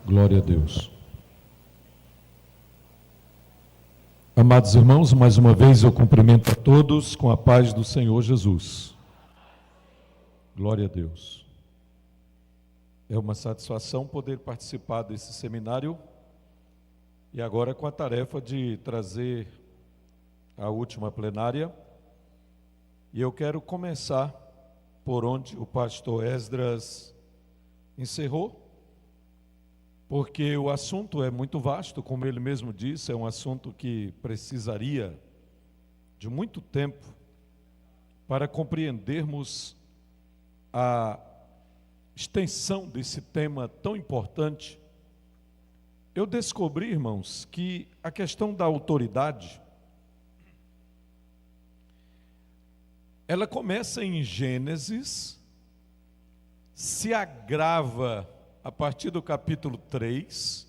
Glória a Deus. Amados irmãos, mais uma vez eu cumprimento a todos com a paz do Senhor Jesus. Glória a Deus. É uma satisfação poder participar desse seminário e agora com a tarefa de trazer a última plenária. E eu quero começar por onde o pastor Esdras encerrou, porque o assunto é muito vasto, como ele mesmo disse, é um assunto que precisaria de muito tempo para compreendermos a extensão desse tema tão importante. Eu descobri, irmãos, que a questão da autoridade, ela começa em Gênesis, se agrava a partir do capítulo 3,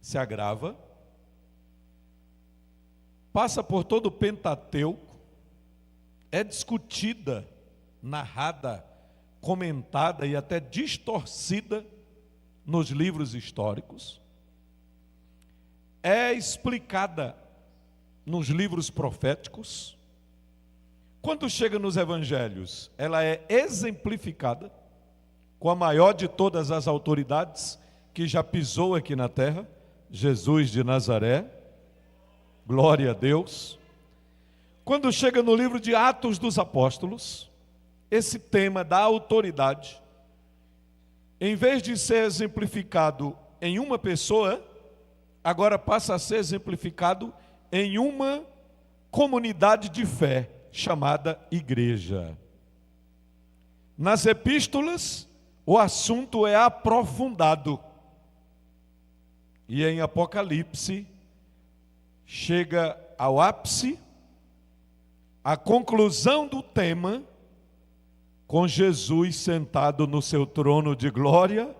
se agrava, passa por todo o Pentateuco, é discutida, narrada, comentada e até distorcida nos livros históricos, é explicada nos livros proféticos. Quando chega nos evangelhos, ela é exemplificada com a maior de todas as autoridades que já pisou aqui na terra, Jesus de Nazaré, glória a Deus. Quando chega no livro de Atos dos Apóstolos, esse tema da autoridade, em vez de ser exemplificado em uma pessoa, agora passa a ser exemplificado em uma comunidade de fé, chamada igreja. Nas epístolas, o assunto é aprofundado. E em Apocalipse, chega ao ápice, a conclusão do tema, com Jesus sentado no seu trono de glória,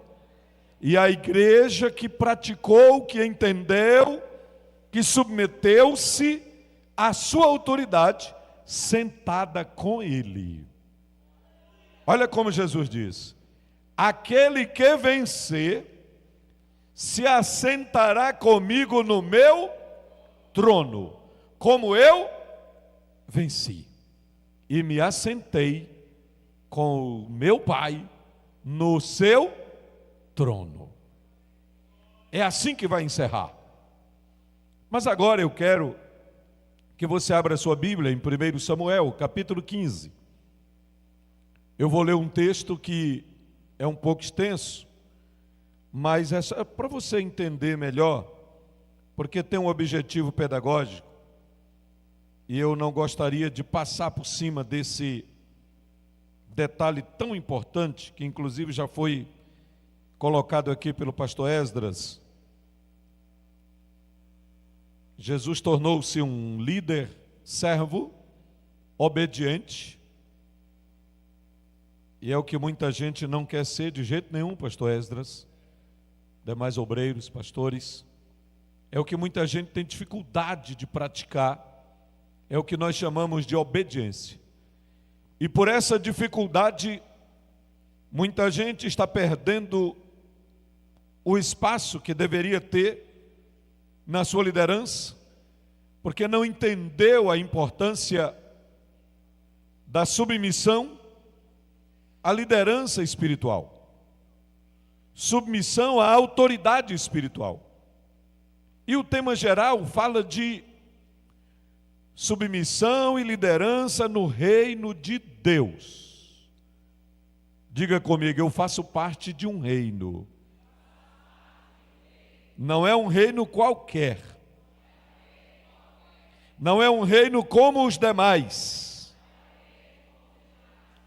e a igreja que praticou, que entendeu, que submeteu-se à sua autoridade, sentada com ele. Olha como Jesus diz: aquele que vencer, se assentará comigo no meu trono, como eu venci, e me assentei com o meu Pai no seu trono. É assim que vai encerrar. Mas agora eu quero que você abra a sua Bíblia em 1 Samuel, capítulo 15. Eu vou ler um texto que é um pouco extenso, mas é para você entender melhor, porque tem um objetivo pedagógico, e eu não gostaria de passar por cima desse detalhe tão importante, que inclusive já foi colocado aqui pelo pastor Esdras. Jesus tornou-se um líder servo, obediente, e é o que muita gente não quer ser de jeito nenhum, pastor Esdras, demais obreiros, pastores. É o que muita gente tem dificuldade de praticar, é o que nós chamamos de obediência. E por essa dificuldade, muita gente está perdendo o espaço que deveria ter na sua liderança, porque não entendeu a importância da submissão à liderança espiritual, submissão à autoridade espiritual. E o tema geral fala de submissão e liderança no reino de Deus. Diga comigo, eu faço parte de um reino. Não é um reino qualquer. Não é um reino como os demais.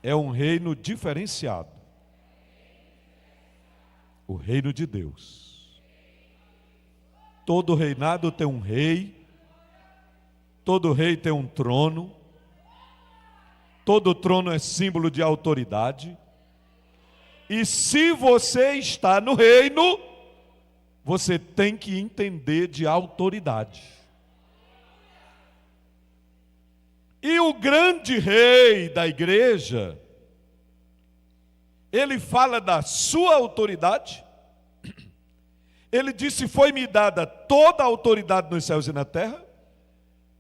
É um reino diferenciado. O reino de Deus. Todo reinado tem um rei. Todo rei tem um trono. Todo trono é símbolo de autoridade. E se você está no reino, você tem que entender de autoridade. E o grande rei da igreja, ele fala da sua autoridade Ele disse: foi-me dada toda a autoridade nos céus e na terra,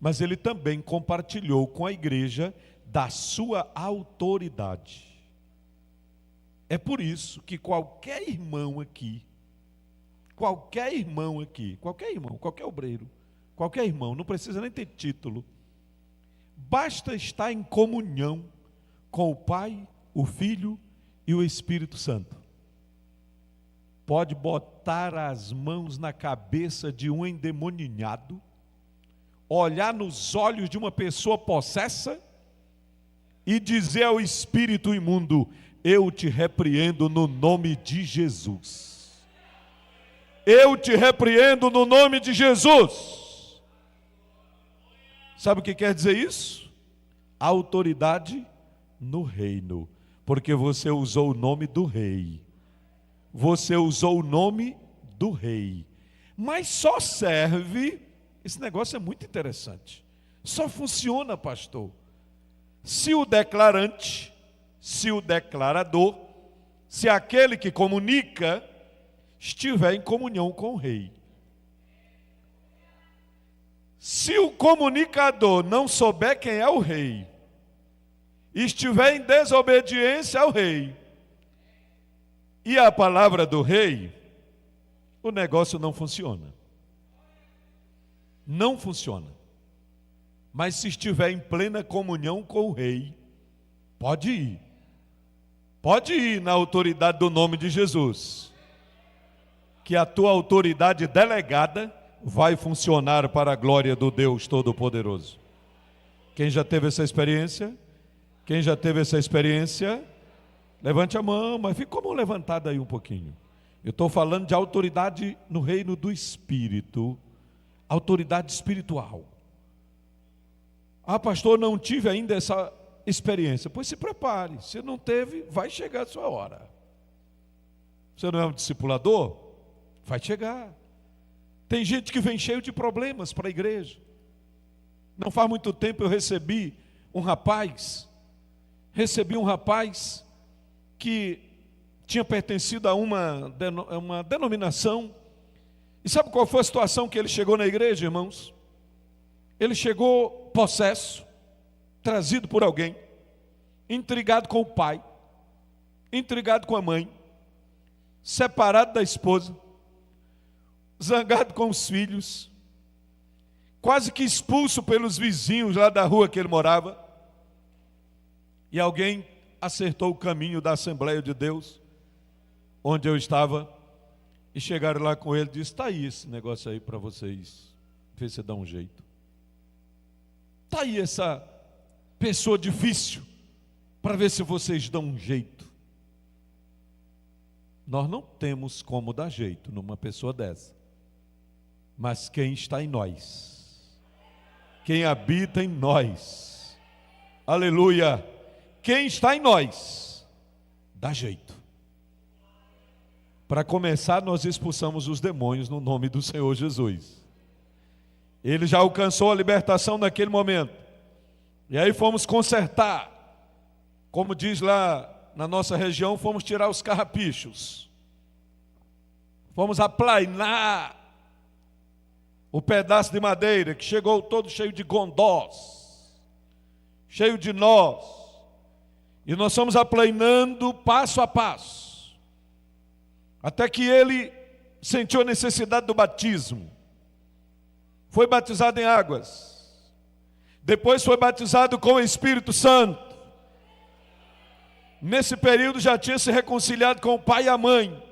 mas ele também compartilhou com a igreja da sua autoridade. É por isso que qualquer irmão aqui, qualquer obreiro, qualquer irmão, não precisa nem ter título, basta estar em comunhão com o Pai, o Filho e o Espírito Santo. Pode botar as mãos na cabeça de um endemoninhado, olhar nos olhos de uma pessoa possessa e dizer ao espírito imundo: eu te repreendo no nome de Jesus. Eu te repreendo no nome de Jesus. Sabe o que quer dizer isso? Autoridade no reino, porque você usou o nome do rei. Você usou o nome do rei. Mas só serve, esse negócio é muito interessante, só funciona, pastor, se o declarante, se o declarador, se aquele que comunica estiver em comunhão com o rei. Se o comunicador não souber quem é o rei, e estiver em desobediência ao rei e à palavra do rei, o negócio não funciona. Não funciona. Mas se estiver em plena comunhão com o rei, pode ir. Pode ir na autoridade do nome de Jesus, que a tua autoridade delegada vai funcionar para a glória do Deus Todo-Poderoso. Quem já teve essa experiência? Quem já teve essa experiência? Levante a mão, mas fica como levantado aí um pouquinho. Eu estou falando de autoridade no reino do Espírito, autoridade espiritual. Ah, pastor, não tive ainda essa experiência. Pois se prepare, se não teve, vai chegar a sua hora. Você não é um discipulador? Vai chegar. Tem gente que vem cheio de problemas para a igreja. Não faz muito tempo eu recebi um rapaz que tinha pertencido a uma denominação. E sabe qual foi a situação que ele chegou na igreja, irmãos? Ele chegou possesso, trazido por alguém, intrigado com o pai, intrigado com a mãe, separado da esposa, zangado com os filhos, quase que expulso pelos vizinhos lá da rua que ele morava. E alguém acertou o caminho da Assembleia de Deus, onde eu estava, e chegaram lá com ele e disse: está aí esse negócio aí para vocês, vê se dá um jeito. Está aí essa pessoa difícil, para ver se vocês dão um jeito. Nós não temos como dar jeito numa pessoa dessa, mas quem está em nós, quem habita em nós, aleluia, quem está em nós, dá jeito. Para começar, nós expulsamos os demônios no nome do Senhor Jesus. Ele já alcançou a libertação naquele momento. E aí fomos consertar. Como diz lá na nossa região, fomos tirar os carrapichos. Fomos aplainar o pedaço de madeira que chegou todo cheio de gondós, cheio de nós. E nós fomos aplainando passo a passo, até que ele sentiu a necessidade do batismo. Foi batizado em águas, depois foi batizado com o Espírito Santo. Nesse período já tinha se reconciliado com o pai e a mãe.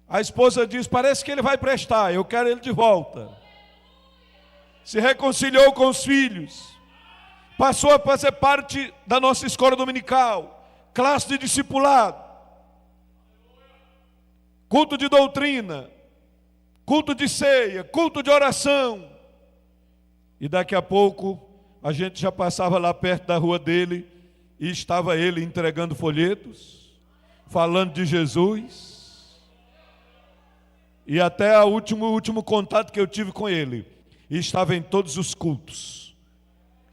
A esposa diz: parece que ele vai prestar, eu quero ele de volta. Se reconciliou com os filhos, passou a fazer parte da nossa escola dominical, classe de discipulado, culto de doutrina, culto de ceia, culto de oração. E daqui a pouco a gente já passava lá perto da rua dele e estava ele entregando folhetos, falando de Jesus. E até o último contato que eu tive com ele, e estava em todos os cultos,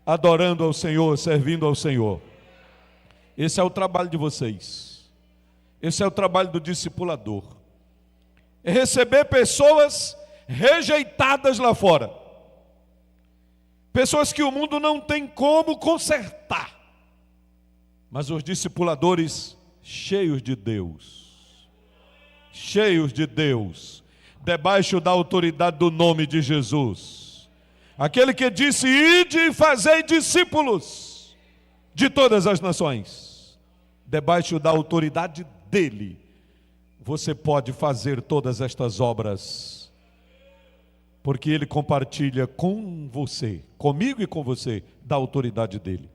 adorando ao Senhor, servindo ao Senhor. Esse é o trabalho de vocês. Esse é o trabalho do discipulador. é receber pessoas rejeitadas lá fora. Pessoas que o mundo não tem como consertar. Mas os discipuladores cheios de Deus, debaixo da autoridade do nome de Jesus. Aquele que disse: ide e fazei discípulos de todas as nações. Debaixo da autoridade dele, você pode fazer todas estas obras, porque ele compartilha com você, comigo e com você, da autoridade dele.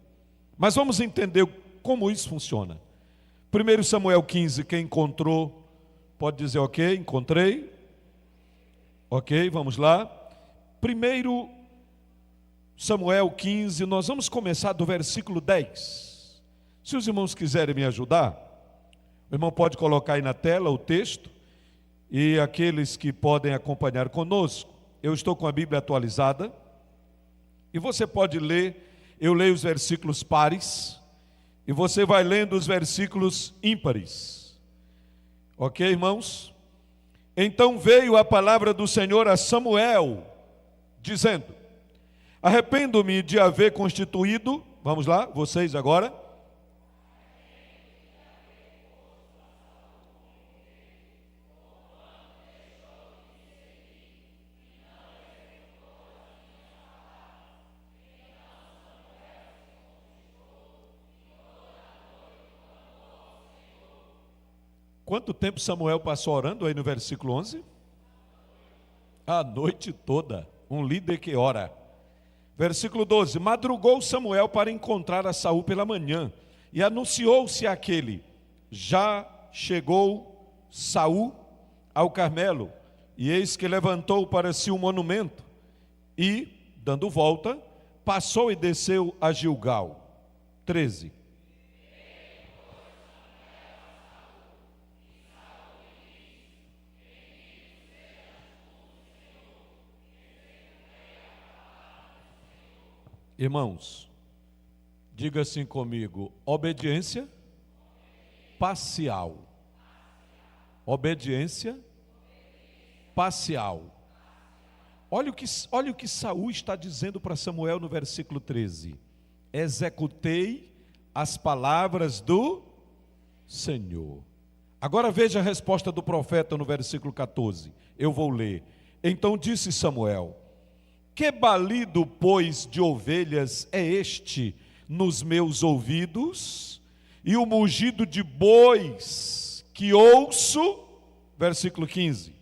Mas vamos entender como isso funciona. 1 Samuel 15, quem encontrou, pode dizer ok, encontrei. Ok, vamos lá. 1 Samuel 15, nós vamos começar do versículo 10. Se os irmãos quiserem me ajudar, o irmão pode colocar aí na tela o texto, e aqueles que podem acompanhar conosco, eu estou com a Bíblia atualizada, e você pode ler, eu leio os versículos pares, e você vai lendo os versículos ímpares. Ok, irmãos? Então veio a palavra do Senhor a Samuel, dizendo: arrependo-me de haver constituído, vamos lá, vocês agora. Quanto tempo Samuel passou orando aí no versículo 11? A noite toda, um líder que ora. Versículo 12, madrugou Samuel para encontrar a Saul pela manhã, e anunciou-se àquele: já chegou Saul ao Carmelo, e eis que levantou para si um monumento, e, dando volta, passou e desceu a Gilgal. 13. Irmãos, diga assim comigo: obediência parcial. Obediência parcial. Olha o que Saul está dizendo para Samuel no versículo 13: executei as palavras do Senhor. Agora veja a resposta do profeta no versículo 14. Eu vou ler. Então disse Samuel: que balido, pois, de ovelhas é este nos meus ouvidos, e o mugido de bois que ouço? Versículo 15.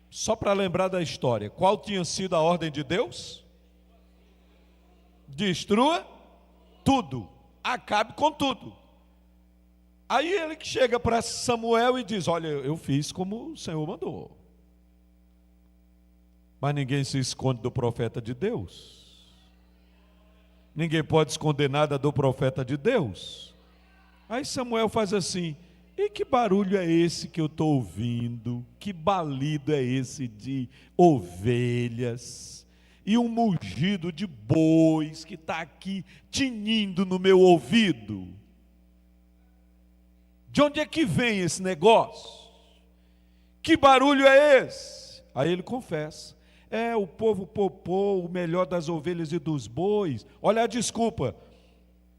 Só para lembrar da história, qual tinha sido a ordem de Deus? Destrua tudo, acabe com tudo. Aí ele que chega para Samuel e diz: olha, eu fiz como o Senhor mandou. Mas ninguém se esconde do profeta de Deus. Ninguém pode esconder nada do profeta de Deus. Aí Samuel faz assim: e que barulho é esse que eu estou ouvindo? Que balido é esse de ovelhas? E um mugido de bois que está aqui tinindo no meu ouvido? De onde é que vem esse negócio? Que barulho é esse? Aí ele confessa: o povo poupou o melhor das ovelhas e dos bois. Olha a desculpa.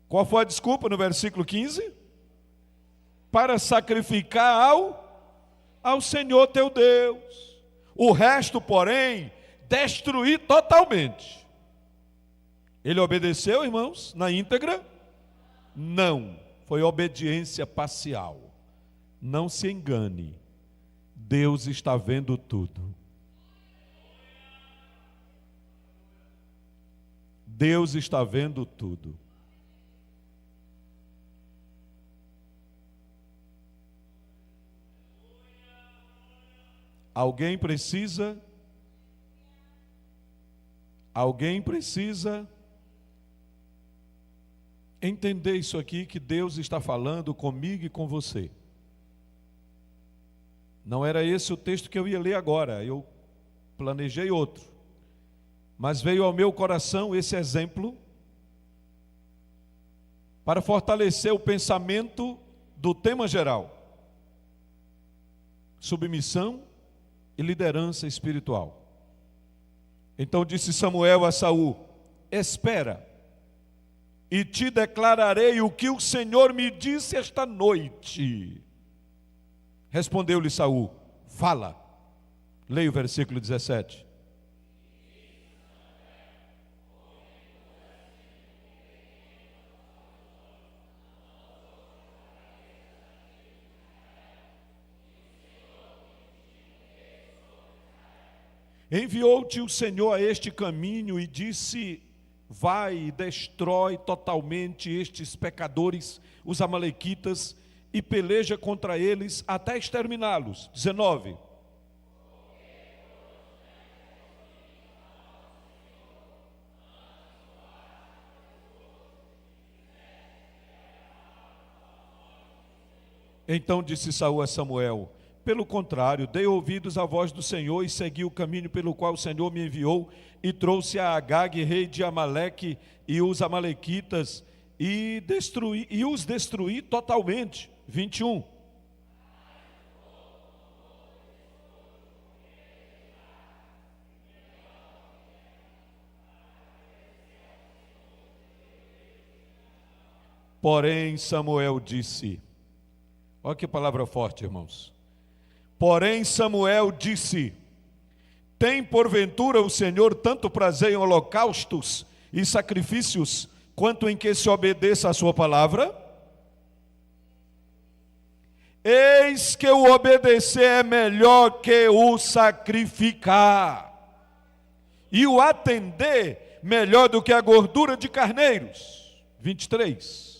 Qual foi a desculpa no versículo 15? Para sacrificar ao Senhor teu Deus. O resto, porém, destruir totalmente. Ele obedeceu, irmãos, na íntegra? Não, foi obediência parcial. Não se engane, Deus está vendo tudo. Deus está vendo tudo. Alguém precisa entender isso aqui, que Deus está falando comigo e com você. Não era esse o texto que eu ia ler agora, eu planejei outro. Mas veio ao meu coração esse exemplo para fortalecer o pensamento do tema geral: submissão e liderança espiritual. Então disse Samuel a Saul: espera, e te declararei o que o Senhor me disse esta noite. Respondeu-lhe Saul: fala. Leia o versículo 17. Enviou-te o Senhor a este caminho e disse: vai e destrói totalmente estes pecadores, os amalequitas, e peleja contra eles até exterminá-los. 19. Então disse Saul a Samuel: pelo contrário, dei ouvidos à voz do Senhor e segui o caminho pelo qual o Senhor me enviou, e trouxe a Agag, rei de Amaleque, e os amalequitas, e os destruí totalmente. 21. Porém Samuel disse, olha que palavra forte, irmãos. Porém Samuel disse: tem porventura o Senhor tanto prazer em holocaustos e sacrifícios, quanto em que se obedeça a sua palavra? Eis que o obedecer é melhor que o sacrificar, e o atender melhor do que a gordura de carneiros. 23.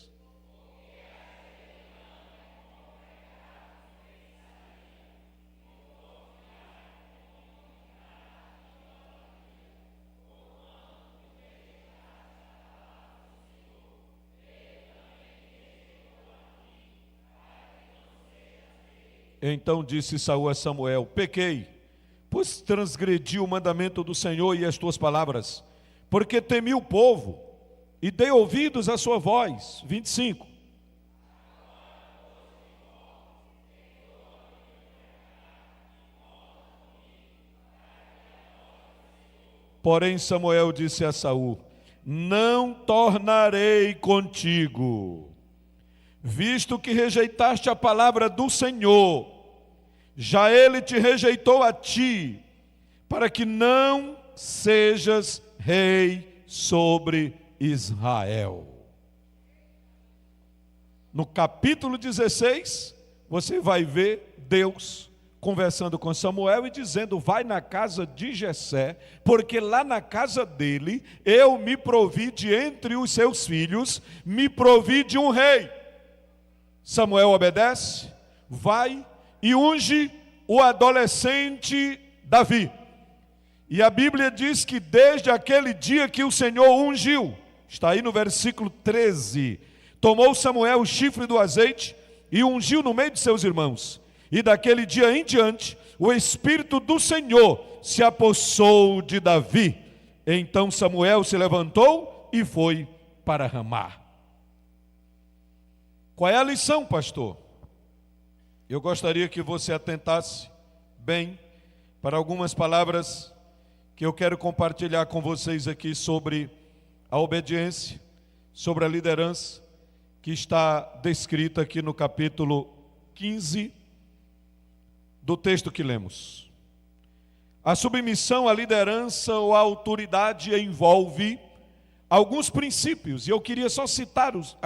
Então disse Saul a Samuel: pequei, pois transgredi o mandamento do Senhor e as tuas palavras, porque temi o povo e dei ouvidos à sua voz. 25. Porém Samuel disse a Saul: não tornarei contigo, visto que rejeitaste a palavra do Senhor, já ele te rejeitou a ti, para que não sejas rei sobre Israel. No capítulo 16, você vai ver Deus conversando com Samuel e dizendo: vai na casa de Jessé, porque lá na casa dele eu me provi de entre os seus filhos, me provi de um rei. Samuel obedece, vai e unge o adolescente Davi. E a Bíblia diz que desde aquele dia que o Senhor ungiu, está aí no versículo 13, tomou Samuel o chifre do azeite e ungiu no meio de seus irmãos. E daquele dia em diante, o Espírito do Senhor se apossou de Davi. Então Samuel se levantou e foi para Ramá. Qual é a lição, pastor? Eu gostaria que você atentasse bem para algumas palavras que eu quero compartilhar com vocês aqui sobre a obediência, sobre a liderança, que está descrita aqui no capítulo 15 do texto que lemos. A submissão à liderança ou à autoridade envolve alguns princípios, e eu queria só citá-los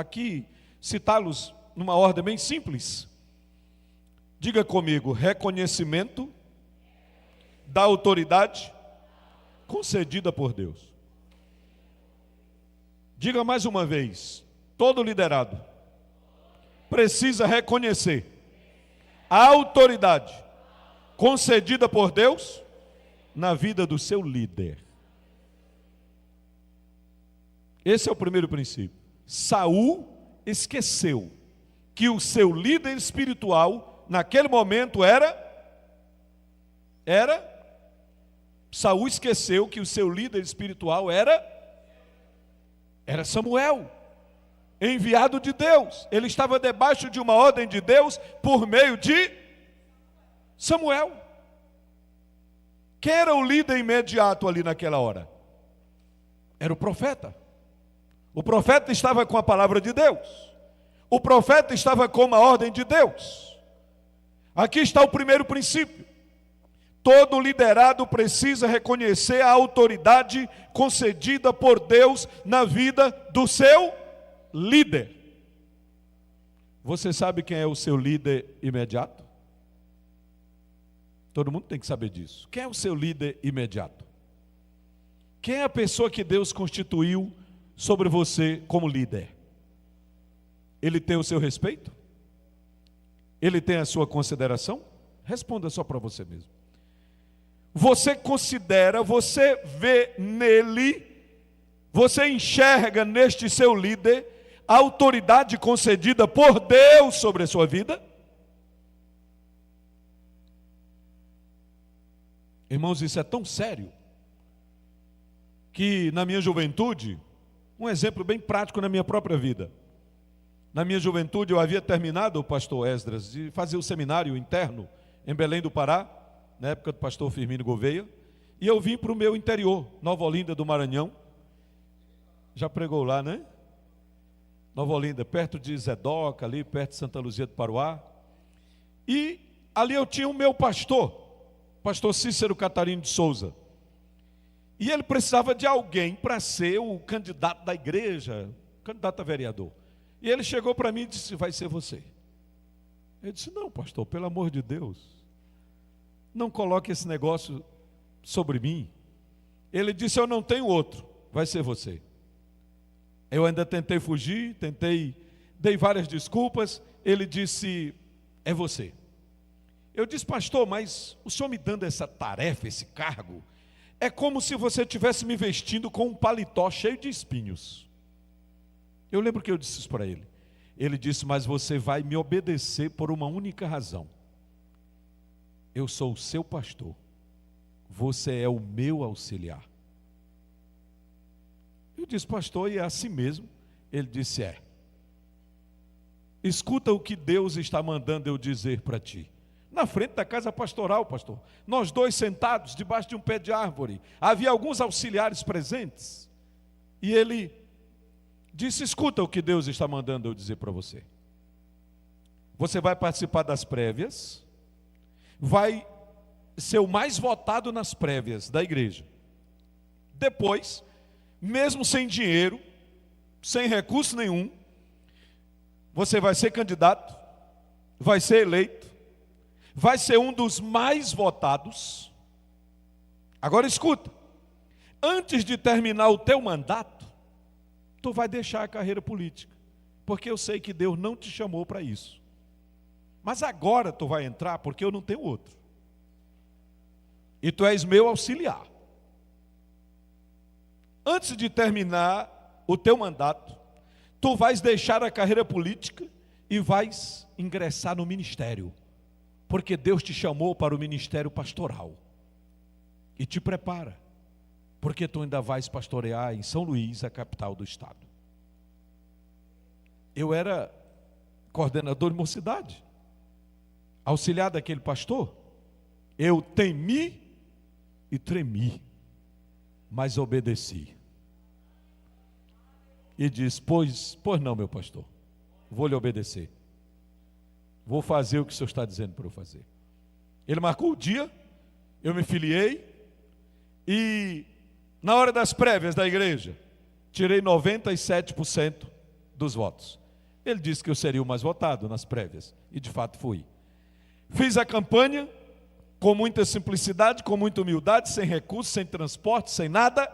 numa ordem bem simples. Diga comigo: reconhecimento da autoridade concedida por Deus. Diga mais uma vez: todo liderado precisa reconhecer a autoridade concedida por Deus na vida do seu líder. Esse é o primeiro princípio. Saul esqueceu que o seu líder espiritual naquele momento era era? Saul esqueceu que o seu líder espiritual era Samuel, enviado de Deus. Ele estava debaixo de uma ordem de Deus por meio de Samuel. Quem era o líder imediato ali naquela hora? Era o profeta. O profeta estava com a palavra de Deus. O profeta estava com uma ordem de Deus. Aqui está o primeiro princípio. Todo liderado precisa reconhecer a autoridade concedida por Deus na vida do seu líder. Você sabe quem é o seu líder imediato? Todo mundo tem que saber disso. Quem é o seu líder imediato? Quem é a pessoa que Deus constituiu sobre você como líder? Ele tem o seu respeito? Ele tem a sua consideração? Responda só para você mesmo. Você considera, você vê nele, você enxerga neste seu líder a autoridade concedida por Deus sobre a sua vida? Irmãos, isso é tão sério que na minha juventude, um exemplo bem prático na minha própria vida. Na minha juventude eu havia terminado, pastor Esdras, de fazer o seminário interno em Belém do Pará, na época do pastor Firmino Gouveia, e eu vim para o meu interior, Nova Olinda do Maranhão. Já pregou lá, né? Nova Olinda, perto de Zedoca, ali perto de Santa Luzia do Paruá. E ali eu tinha o meu pastor Cícero Catarino de Souza. E ele precisava de alguém para ser o candidato da igreja, candidato a vereador. E ele chegou para mim e disse: vai ser você. Eu disse: não, pastor, pelo amor de Deus, não coloque esse negócio sobre mim. Ele disse: eu não tenho outro, vai ser você. Eu ainda tentei fugir, dei várias desculpas. Ele disse: é você. Eu disse: pastor, mas o senhor me dando essa tarefa, esse cargo, é como se você estivesse me vestindo com um paletó cheio de espinhos. Eu lembro que eu disse isso para ele. Ele disse: mas você vai me obedecer por uma única razão. Eu sou o seu pastor. Você é o meu auxiliar. Eu disse: pastor, e é assim mesmo? Ele disse: é. Escuta o que Deus está mandando eu dizer para ti. Na frente da casa pastoral, pastor, nós dois sentados debaixo de um pé de árvore, havia alguns auxiliares presentes, e ele disse: escuta o que Deus está mandando eu dizer para você. Você vai participar das prévias, vai ser o mais votado nas prévias da igreja. Depois, mesmo sem dinheiro, sem recurso nenhum, você vai ser candidato, vai ser eleito, vai ser um dos mais votados. Agora escuta, antes de terminar o teu mandato, tu vai deixar a carreira política, porque eu sei que Deus não te chamou para isso. Mas agora tu vai entrar, porque eu não tenho outro. E tu és meu auxiliar. Antes de terminar o teu mandato, tu vais deixar a carreira política e vais ingressar no ministério, porque Deus te chamou para o ministério pastoral. E te prepara, porque tu ainda vais pastorear em São Luís, a capital do estado. Eu era coordenador de mocidade, auxiliar daquele pastor. Eu temi e tremi, mas obedeci. E disse: pois não, meu pastor, vou lhe obedecer. Vou fazer o que o senhor está dizendo para eu fazer. Ele marcou o dia, eu me filiei, e na hora das prévias da igreja, tirei 97% dos votos. Ele disse que eu seria o mais votado nas prévias, e de fato fui. Fiz a campanha com muita simplicidade, com muita humildade, sem recursos, sem transporte, sem nada.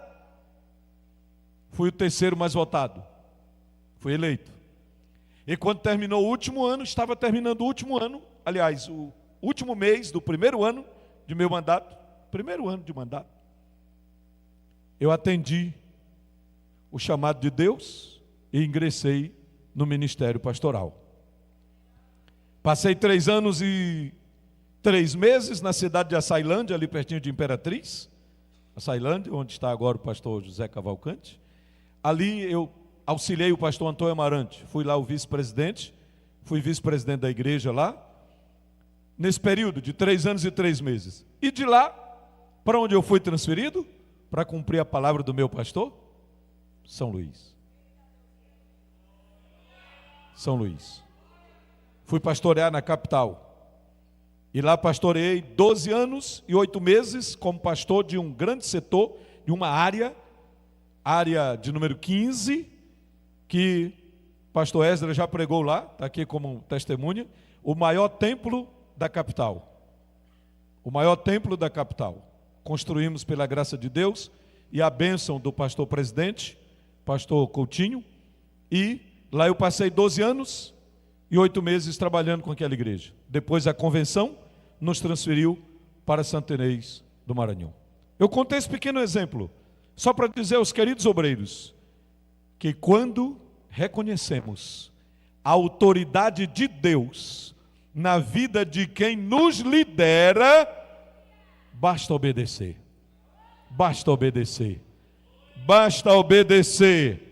Fui o terceiro mais votado. Fui eleito. E quando terminou o último ano, estava terminando o último ano, aliás, o último mês do primeiro ano de meu mandato, primeiro ano de mandato, eu atendi o chamado de Deus e ingressei no ministério pastoral. Passei 3 anos e 3 meses na cidade de Açailândia, ali pertinho de Imperatriz, Açailândia, onde está agora o pastor José Cavalcante. Ali eu auxiliei o pastor Antônio Amarante, fui lá o vice-presidente, fui vice-presidente da igreja lá, nesse período de 3 anos e 3 meses. E de lá, para onde eu fui transferido? Para cumprir a palavra do meu pastor? São Luís. São Luís. Fui pastorear na capital. E lá pastoreei 12 anos e 8 meses como pastor de um grande setor, de uma área de número 15, que pastor Esdras já pregou lá, está aqui como testemunha, o maior templo da capital. O maior templo da capital. Construímos pela graça de Deus e a bênção do pastor presidente, pastor Coutinho, e lá eu passei 12 anos e 8 meses trabalhando com aquela igreja. Depois a convenção nos transferiu para Santa Inês do Maranhão. Eu contei esse pequeno exemplo, só para dizer aos queridos obreiros, que quando reconhecemos a autoridade de Deus na vida de quem nos lidera, basta obedecer. Basta obedecer. Basta obedecer.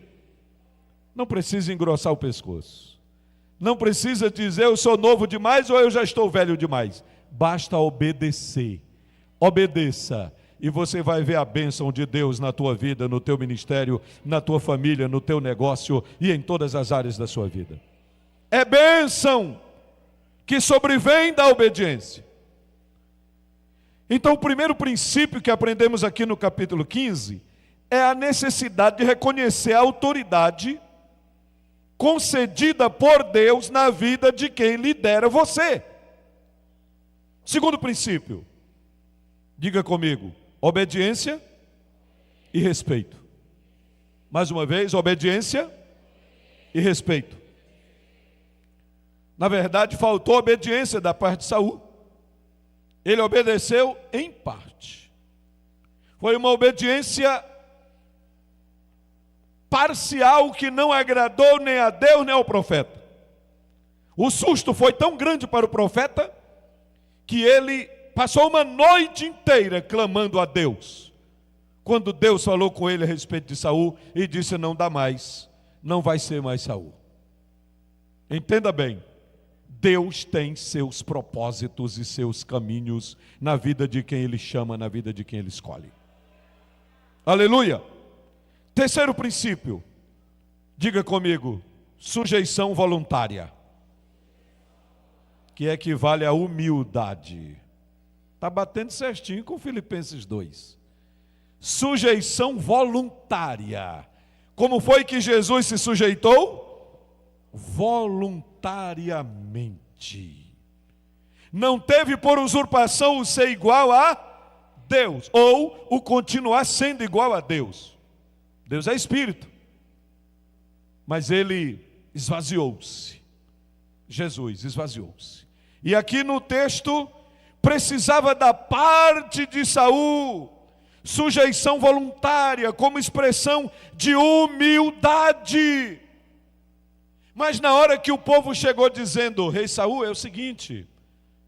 Não precisa engrossar o pescoço. Não precisa dizer eu sou novo demais ou eu já estou velho demais. Basta obedecer. Obedeça. E você vai ver a bênção de Deus na tua vida, no teu ministério, na tua família, no teu negócio e em todas as áreas da sua vida. É bênção que sobrevém da obediência. Então o primeiro princípio que aprendemos aqui no capítulo 15 é a necessidade de reconhecer a autoridade concedida por Deus na vida de quem lidera você. Segundo princípio, diga comigo, obediência e respeito. Mais uma vez, obediência e respeito. Na verdade, faltou obediência da parte de Saul. Ele obedeceu em parte. Foi uma obediência parcial que não agradou nem a Deus nem ao profeta. O susto foi tão grande para o profeta que ele passou uma noite inteira clamando a Deus. Quando Deus falou com ele a respeito de Saul e disse: não dá mais, não vai ser mais Saul. Entenda bem, Deus tem seus propósitos e seus caminhos na vida de quem Ele chama, na vida de quem Ele escolhe. Aleluia! Terceiro princípio, diga comigo, sujeição voluntária, que equivale à humildade. Está batendo certinho com Filipenses 2. Sujeição voluntária. Como foi que Jesus se sujeitou? Voluntariamente. Não teve por usurpação o ser igual a Deus, ou o continuar sendo igual a Deus. Deus é Espírito. Mas Ele esvaziou-se. Jesus esvaziou-se. E aqui no texto, precisava da parte de Saul, sujeição voluntária, como expressão de humildade. Mas na hora que o povo chegou dizendo: rei Saul, é o seguinte,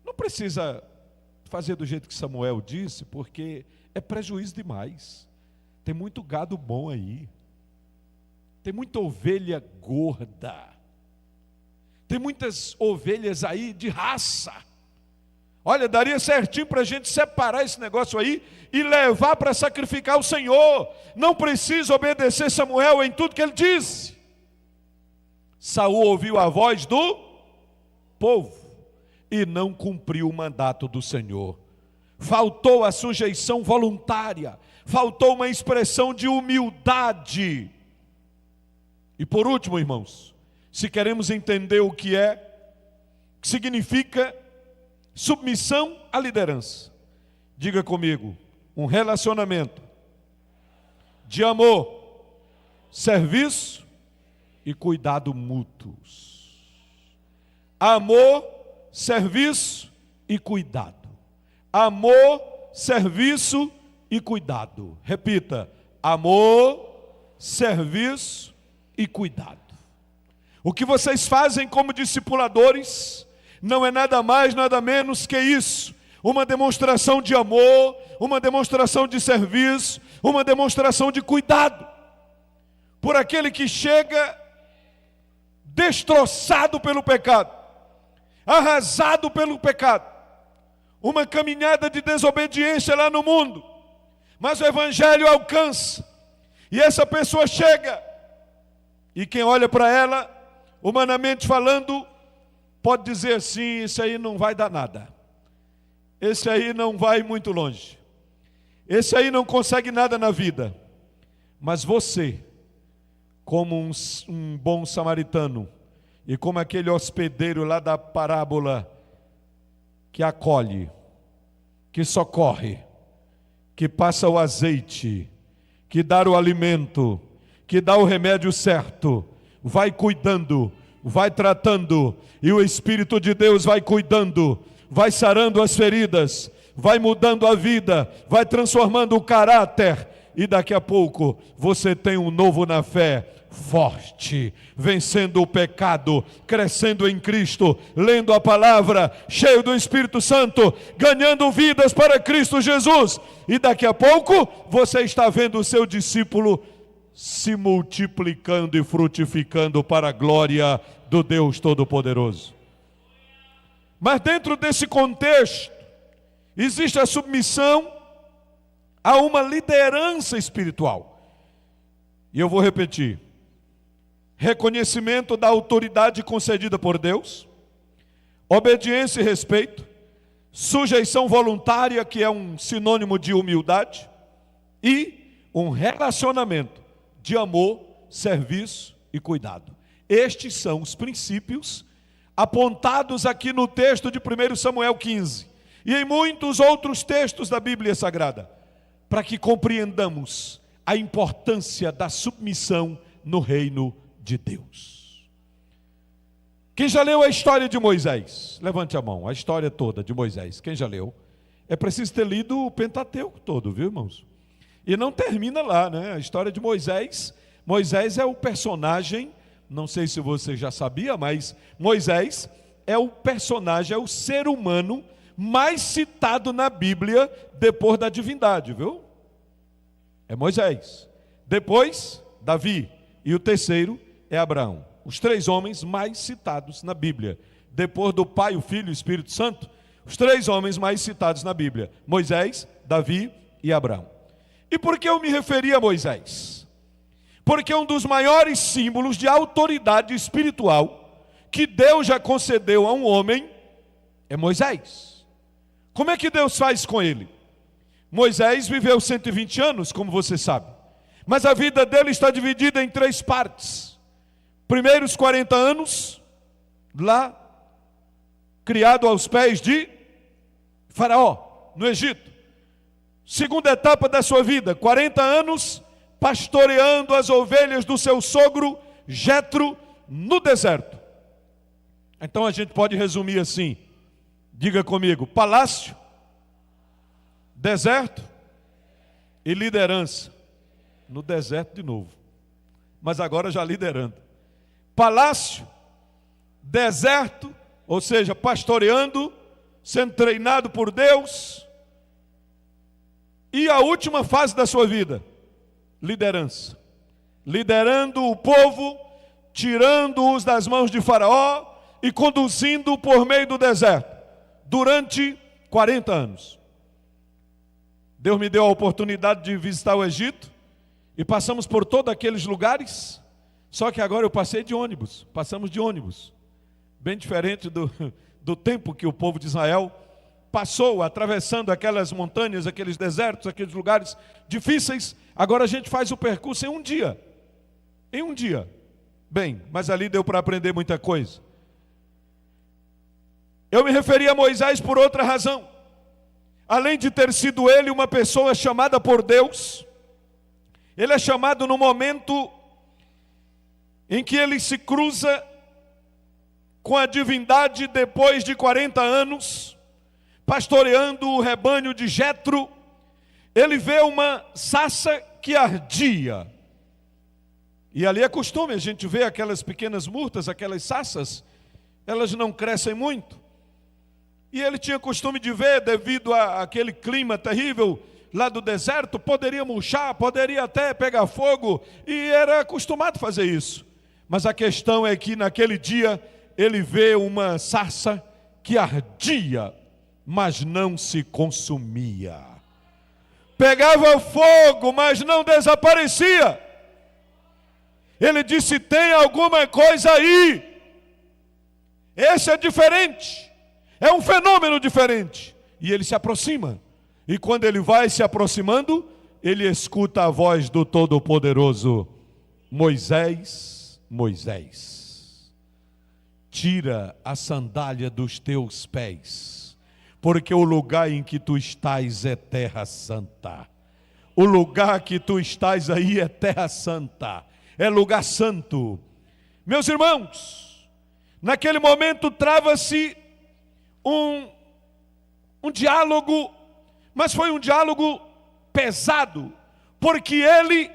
não precisa fazer do jeito que Samuel disse, porque é prejuízo demais. Tem muito gado bom aí. Tem muita ovelha gorda. Tem muitas ovelhas aí de raça. Olha, daria certinho para a gente separar esse negócio aí e levar para sacrificar o Senhor. Não precisa obedecer Samuel em tudo que ele disse. Saul ouviu a voz do povo e não cumpriu o mandato do Senhor. Faltou a sujeição voluntária, faltou uma expressão de humildade. E por último, irmãos, se queremos entender o que significa submissão à liderança, diga comigo, um relacionamento de amor, serviço e cuidado mútuos. Amor, serviço e cuidado. Amor, serviço e cuidado. Repita: amor, serviço e cuidado. O que vocês fazem como discipuladores não é nada mais, nada menos que isso. Uma demonstração de amor, uma demonstração de serviço, uma demonstração de cuidado por aquele que chega destroçado pelo pecado, arrasado pelo pecado, uma caminhada de desobediência lá no mundo, mas o Evangelho alcança, e essa pessoa chega, e quem olha para ela, humanamente falando, pode dizer assim: esse aí não vai dar nada, esse aí não vai muito longe, esse aí não consegue nada na vida. Mas você, como um bom samaritano, e como aquele hospedeiro lá da parábola, que acolhe, que socorre, que passa o azeite, que dá o alimento, que dá o remédio certo, vai cuidando, vai tratando, e o Espírito de Deus vai cuidando, vai sarando as feridas, vai mudando a vida, vai transformando o caráter, e daqui a pouco você tem um novo na fé, forte, vencendo o pecado, crescendo em Cristo, lendo a palavra, cheio do Espírito Santo, ganhando vidas para Cristo Jesus, e daqui a pouco você está vendo o seu discípulo se multiplicando e frutificando para a glória do Deus Todo-Poderoso. Mas dentro desse contexto, existe a submissão a uma liderança espiritual. E eu vou repetir: reconhecimento da autoridade concedida por Deus, obediência e respeito, sujeição voluntária, que é um sinônimo de humildade, e um relacionamento de amor, serviço e cuidado. Estes são os princípios apontados aqui no texto de 1 Samuel 15 e em muitos outros textos da Bíblia Sagrada, para que compreendamos a importância da submissão no reino de Deus. Quem já leu a história de Moisés? Levante a mão, a história toda de Moisés. Quem já leu? É preciso ter lido o Pentateuco todo, viu, irmãos? E não termina lá, né? A história de Moisés. Moisés é o personagem, não sei se você já sabia, mas Moisés é o personagem, é o ser humano mais citado na Bíblia depois da divindade, viu? É Moisés. Depois, Davi. E o terceiro é Abraão. Os três homens mais citados na Bíblia. Depois do Pai, o Filho e o Espírito Santo, os três homens mais citados na Bíblia: Moisés, Davi e Abraão. E por que eu me referi a Moisés? Porque um dos maiores símbolos de autoridade espiritual que Deus já concedeu a um homem é Moisés. Como é que Deus faz com ele? Moisés viveu 120 anos, como você sabe, mas a vida dele está dividida em 3 partes. Primeiros 40 anos, lá, criado aos pés de Faraó, no Egito. Segunda etapa da sua vida, 40 anos, pastoreando as ovelhas do seu sogro, Jetro, no deserto. Então a gente pode resumir assim, diga comigo: palácio, deserto e liderança. No deserto de novo, mas agora já liderando. Palácio, deserto, ou seja, pastoreando, sendo treinado por Deus, e a última fase da sua vida, liderança. Liderando o povo, tirando-os das mãos de Faraó e conduzindo por meio do deserto, durante 40 anos. Deus me deu a oportunidade de visitar o Egito, e passamos por todos aqueles lugares, só que agora eu passei de ônibus, passamos de ônibus, bem diferente do tempo que o povo de Israel passou atravessando aquelas montanhas, aqueles desertos, aqueles lugares difíceis. Agora a gente faz o percurso em um dia, bem, mas ali deu para aprender muita coisa. Eu me referi a Moisés por outra razão. Além de ter sido ele uma pessoa chamada por Deus, ele é chamado no momento em que ele se cruza com a divindade depois de 40 anos, pastoreando o rebanho de Jetro. Ele vê uma sarça que ardia. E ali é costume a gente ver aquelas pequenas murtas, aquelas sarças, elas não crescem muito, E ele tinha costume de ver, devido àquele clima terrível lá do deserto, poderia murchar, poderia até pegar fogo, e era acostumado a fazer isso. Mas a questão é que naquele dia ele vê uma sarça que ardia, mas não se consumia. Pegava fogo, mas não desaparecia. Ele disse: tem alguma coisa aí. Esse é diferente. É um fenômeno diferente. E ele se aproxima. E quando ele vai se aproximando, ele escuta a voz do Todo-Poderoso: Moisés, Moisés, tira a sandália dos teus pés, porque o lugar em que tu estás é terra santa. O lugar que tu estás aí é terra santa, é lugar santo. Meus irmãos, naquele momento trava-se um diálogo, mas foi um diálogo pesado, porque ele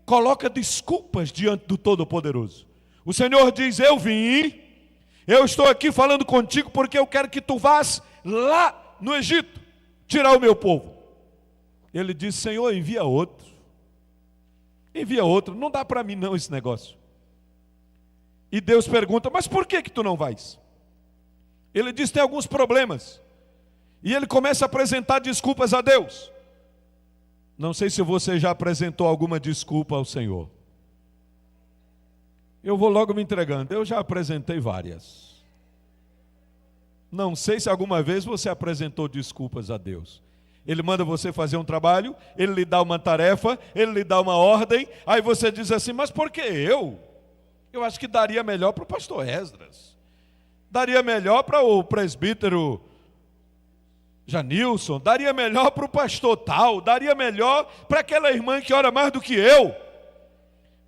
coloca desculpas diante do Todo-Poderoso. O Senhor diz: eu vim, eu estou aqui falando contigo porque eu quero que tu vás lá no Egito tirar o meu povo. Ele diz: Senhor, envia outro, não dá para mim não esse negócio. E Deus pergunta: mas por que tu não vais? Ele diz: tem alguns problemas. E ele começa a apresentar desculpas a Deus. Não sei se você já apresentou alguma desculpa ao Senhor. Eu vou logo me entregando. Eu já apresentei várias. Não sei se alguma vez você apresentou desculpas a Deus. Ele manda você fazer um trabalho, ele lhe dá uma tarefa, ele lhe dá uma ordem, aí você diz assim: mas por que eu? Eu acho que daria melhor para o pastor Esdras. Daria melhor para o presbítero Janilson, daria melhor para o pastor tal, daria melhor para aquela irmã que ora mais do que eu.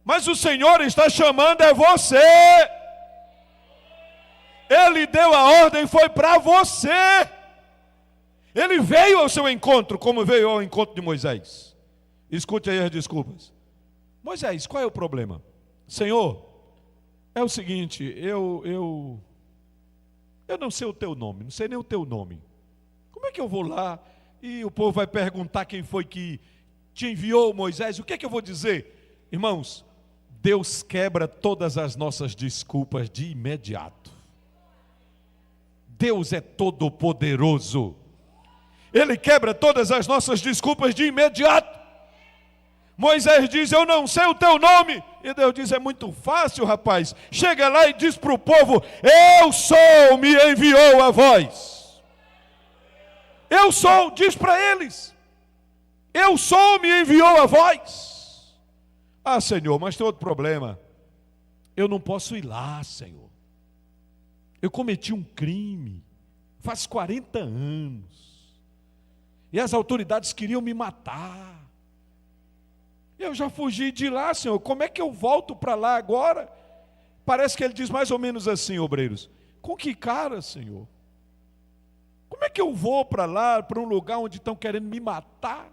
Mas o Senhor está chamando é você. Ele deu a ordem, foi para você. Ele veio ao seu encontro, como veio ao encontro de Moisés. Escute aí as desculpas. Moisés, qual é o problema? Senhor, é o seguinte, eu não sei o teu nome, não sei nem o teu nome. Como é que eu vou lá e o povo vai perguntar quem foi que te enviou, Moisés? O que é que eu vou dizer? Irmãos, Deus quebra todas as nossas desculpas de imediato. Deus é todo poderoso. Ele quebra todas as nossas desculpas de imediato. Moisés diz: eu não sei o teu nome. E Deus diz: é muito fácil, rapaz. Chega lá e diz para o povo: eu sou, me enviou a vós. Eu sou, diz para eles: eu sou, me enviou a vós. Ah, Senhor, mas tem outro problema. Eu não posso ir lá, Senhor. Eu cometi um crime faz 40 anos. E as autoridades queriam me matar. Eu já fugi de lá, Senhor. Como é que eu volto para lá agora? Parece que ele diz mais ou menos assim, obreiros: com que cara, Senhor? Como é que eu vou para lá, para um lugar onde estão querendo me matar?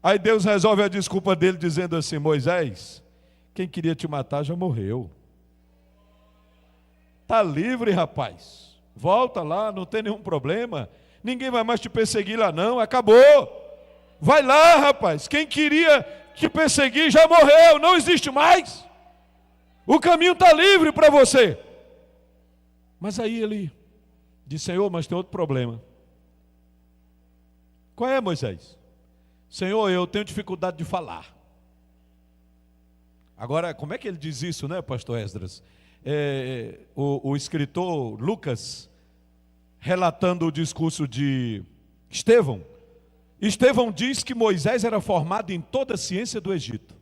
Aí Deus resolve a desculpa dele dizendo assim: Moisés, quem queria te matar já morreu. Está livre, rapaz. Volta lá, não tem nenhum problema. Ninguém vai mais te perseguir lá não, acabou. Vai lá, rapaz. Quem queria te perseguir já morreu, não existe mais. O caminho está livre para você. Mas aí ele diz: Senhor, mas tem outro problema. Qual é, Moisés? Senhor, eu tenho dificuldade de falar. Agora, como é que ele diz isso, né, pastor Esdras? O escritor Lucas, relatando o discurso de Estevão, Estevão diz que Moisés era formado em toda a ciência do Egito.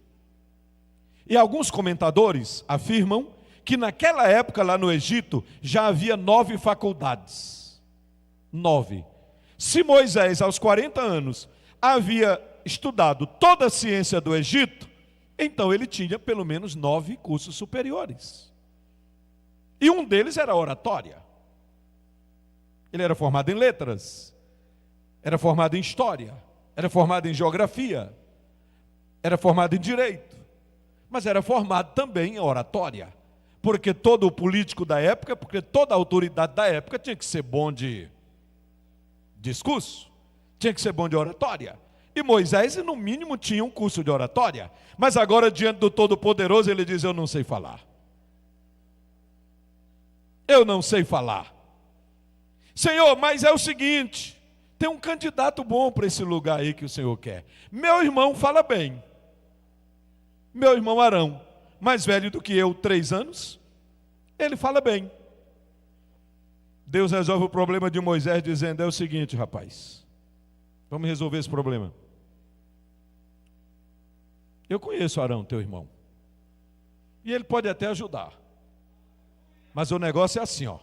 E alguns comentadores afirmam que naquela época lá no Egito já havia 9 faculdades. 9. Se Moisés aos 40 anos havia estudado toda a ciência do Egito, então ele tinha pelo menos 9 cursos superiores. E um deles era oratória. Ele era formado em letras, era formado em história, era formado em geografia, era formado em direito, mas era formado também em oratória. porque todo político da época, porque toda autoridade da época tinha que ser bom de discurso, tinha que ser bom de oratória. E Moisés, no mínimo, tinha um curso de oratória. Mas agora, diante do Todo-Poderoso, ele diz: eu não sei falar. Eu não sei falar. Senhor, mas é o seguinte, tem um candidato bom para esse lugar aí que o Senhor quer. Meu irmão fala bem. Meu irmão Arão, mais velho do que eu, 3 anos, ele fala bem. Deus resolve o problema de Moisés dizendo: é o seguinte, rapaz, vamos resolver esse problema. Eu conheço Arão, teu irmão, e ele pode até ajudar, mas o negócio é assim, ó.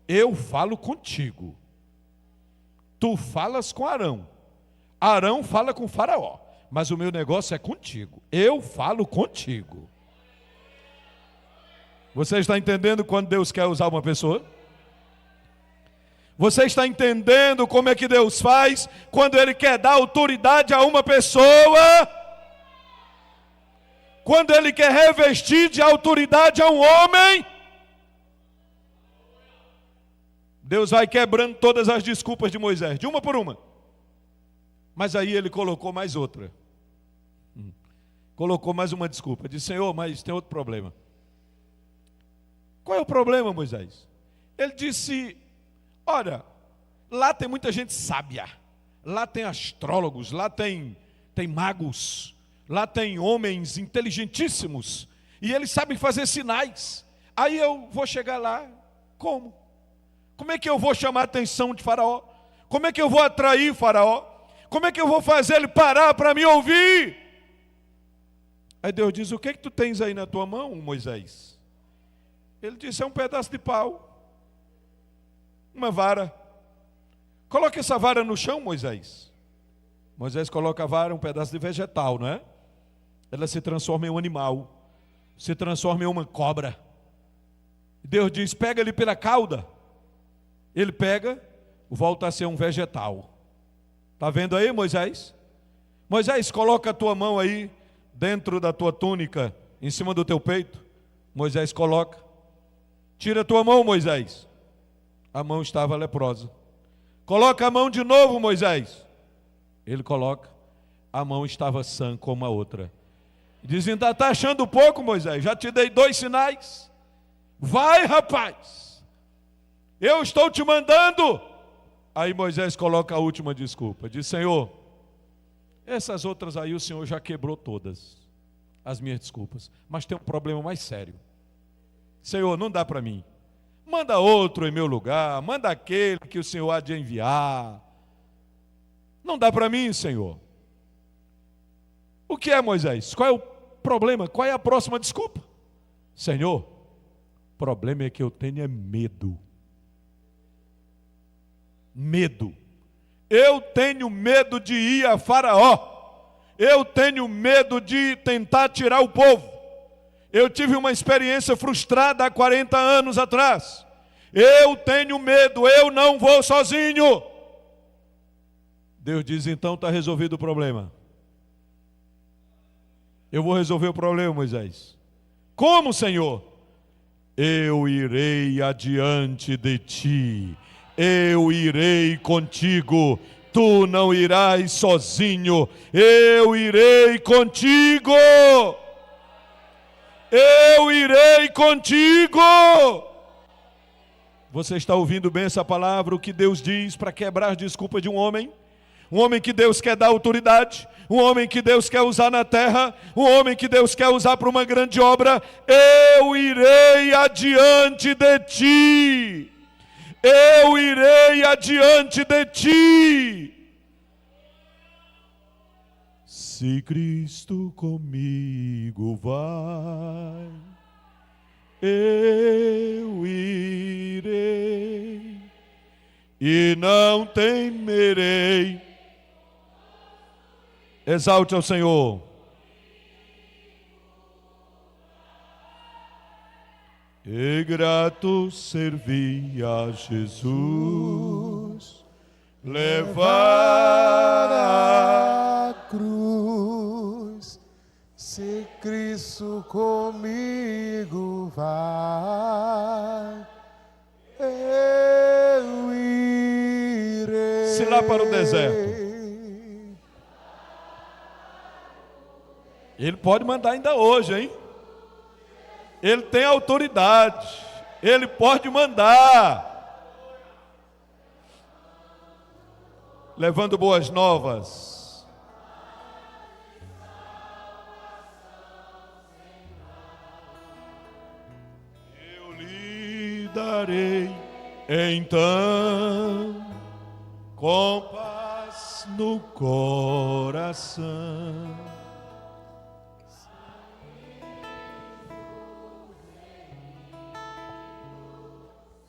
Eu falo contigo, tu falas com Arão, Arão fala com Faraó, mas o meu negócio é contigo, eu falo contigo. Você está entendendo quando Deus quer usar uma pessoa? Você está entendendo como é que Deus faz quando Ele quer dar autoridade a uma pessoa? Quando Ele quer revestir de autoridade a um homem? Deus vai quebrando todas as desculpas de Moisés, de uma por uma. Mas aí Ele colocou mais outra. Colocou mais uma desculpa. Disse: Senhor, mas tem outro problema. Qual é o problema, Moisés? Ele disse: olha, lá tem muita gente sábia, lá tem astrólogos, lá tem magos, lá tem homens inteligentíssimos, e eles sabem fazer sinais. Aí eu vou chegar lá, como? Como é que eu vou chamar a atenção de Faraó? Como é que eu vou atrair Faraó? Como é que eu vou fazer ele parar para me ouvir? Aí Deus diz: o que é que tu tens aí na tua mão, Moisés? Ele disse: é um pedaço de pau, uma vara. Coloca essa vara no chão, Moisés. Moisés coloca a vara, um pedaço de vegetal, não é? Ela se transforma em um animal, se transforma em uma cobra. Deus diz: pega ele pela cauda. Ele pega, volta a ser um vegetal. Está vendo aí, Moisés? Moisés, coloca a tua mão aí dentro da tua túnica, em cima do teu peito. Moisés coloca. Tira a tua mão, Moisés. A mão estava leprosa. Coloca a mão de novo, Moisés. Ele coloca. A mão estava sã como a outra. Diz: ainda está achando pouco, Moisés? Já te dei 2 sinais. Vai, rapaz. Eu estou te mandando. Aí Moisés coloca a última desculpa. Diz: Senhor, essas outras aí o Senhor já quebrou todas as minhas desculpas. Mas tem um problema mais sério. Senhor, não dá para mim. Manda outro em meu lugar. Manda aquele que o Senhor há de enviar. Não dá para mim, Senhor. O que é, Moisés? Qual é o problema? Qual é a próxima desculpa? Senhor, o problema é que eu tenho medo. Medo. Eu tenho medo de ir a Faraó. Eu tenho medo de tentar tirar o povo. Eu tive uma experiência frustrada há 40 anos atrás. Eu tenho medo, eu não vou sozinho. Deus diz: então está resolvido o problema. Eu vou resolver o problema, Moisés. Como, Senhor? Eu irei adiante de ti. Eu irei contigo. Tu não irás sozinho. Eu irei contigo. Eu irei contigo. Você está ouvindo bem essa palavra? O que Deus diz para quebrar as desculpas de um homem? Um homem que Deus quer dar autoridade, um homem que Deus quer usar na terra, um homem que Deus quer usar para uma grande obra. Eu irei adiante de ti. Eu irei adiante de ti. Se Cristo comigo vai, eu irei e não temerei. Exalte ao Senhor. E grato servi a Jesus, levar a cruz. Se Cristo comigo vai, Se lá para o deserto. Ele pode mandar ainda hoje, hein? Ele tem autoridade. Ele pode mandar. Levando boas novas. Eu lhe darei então com paz no coração.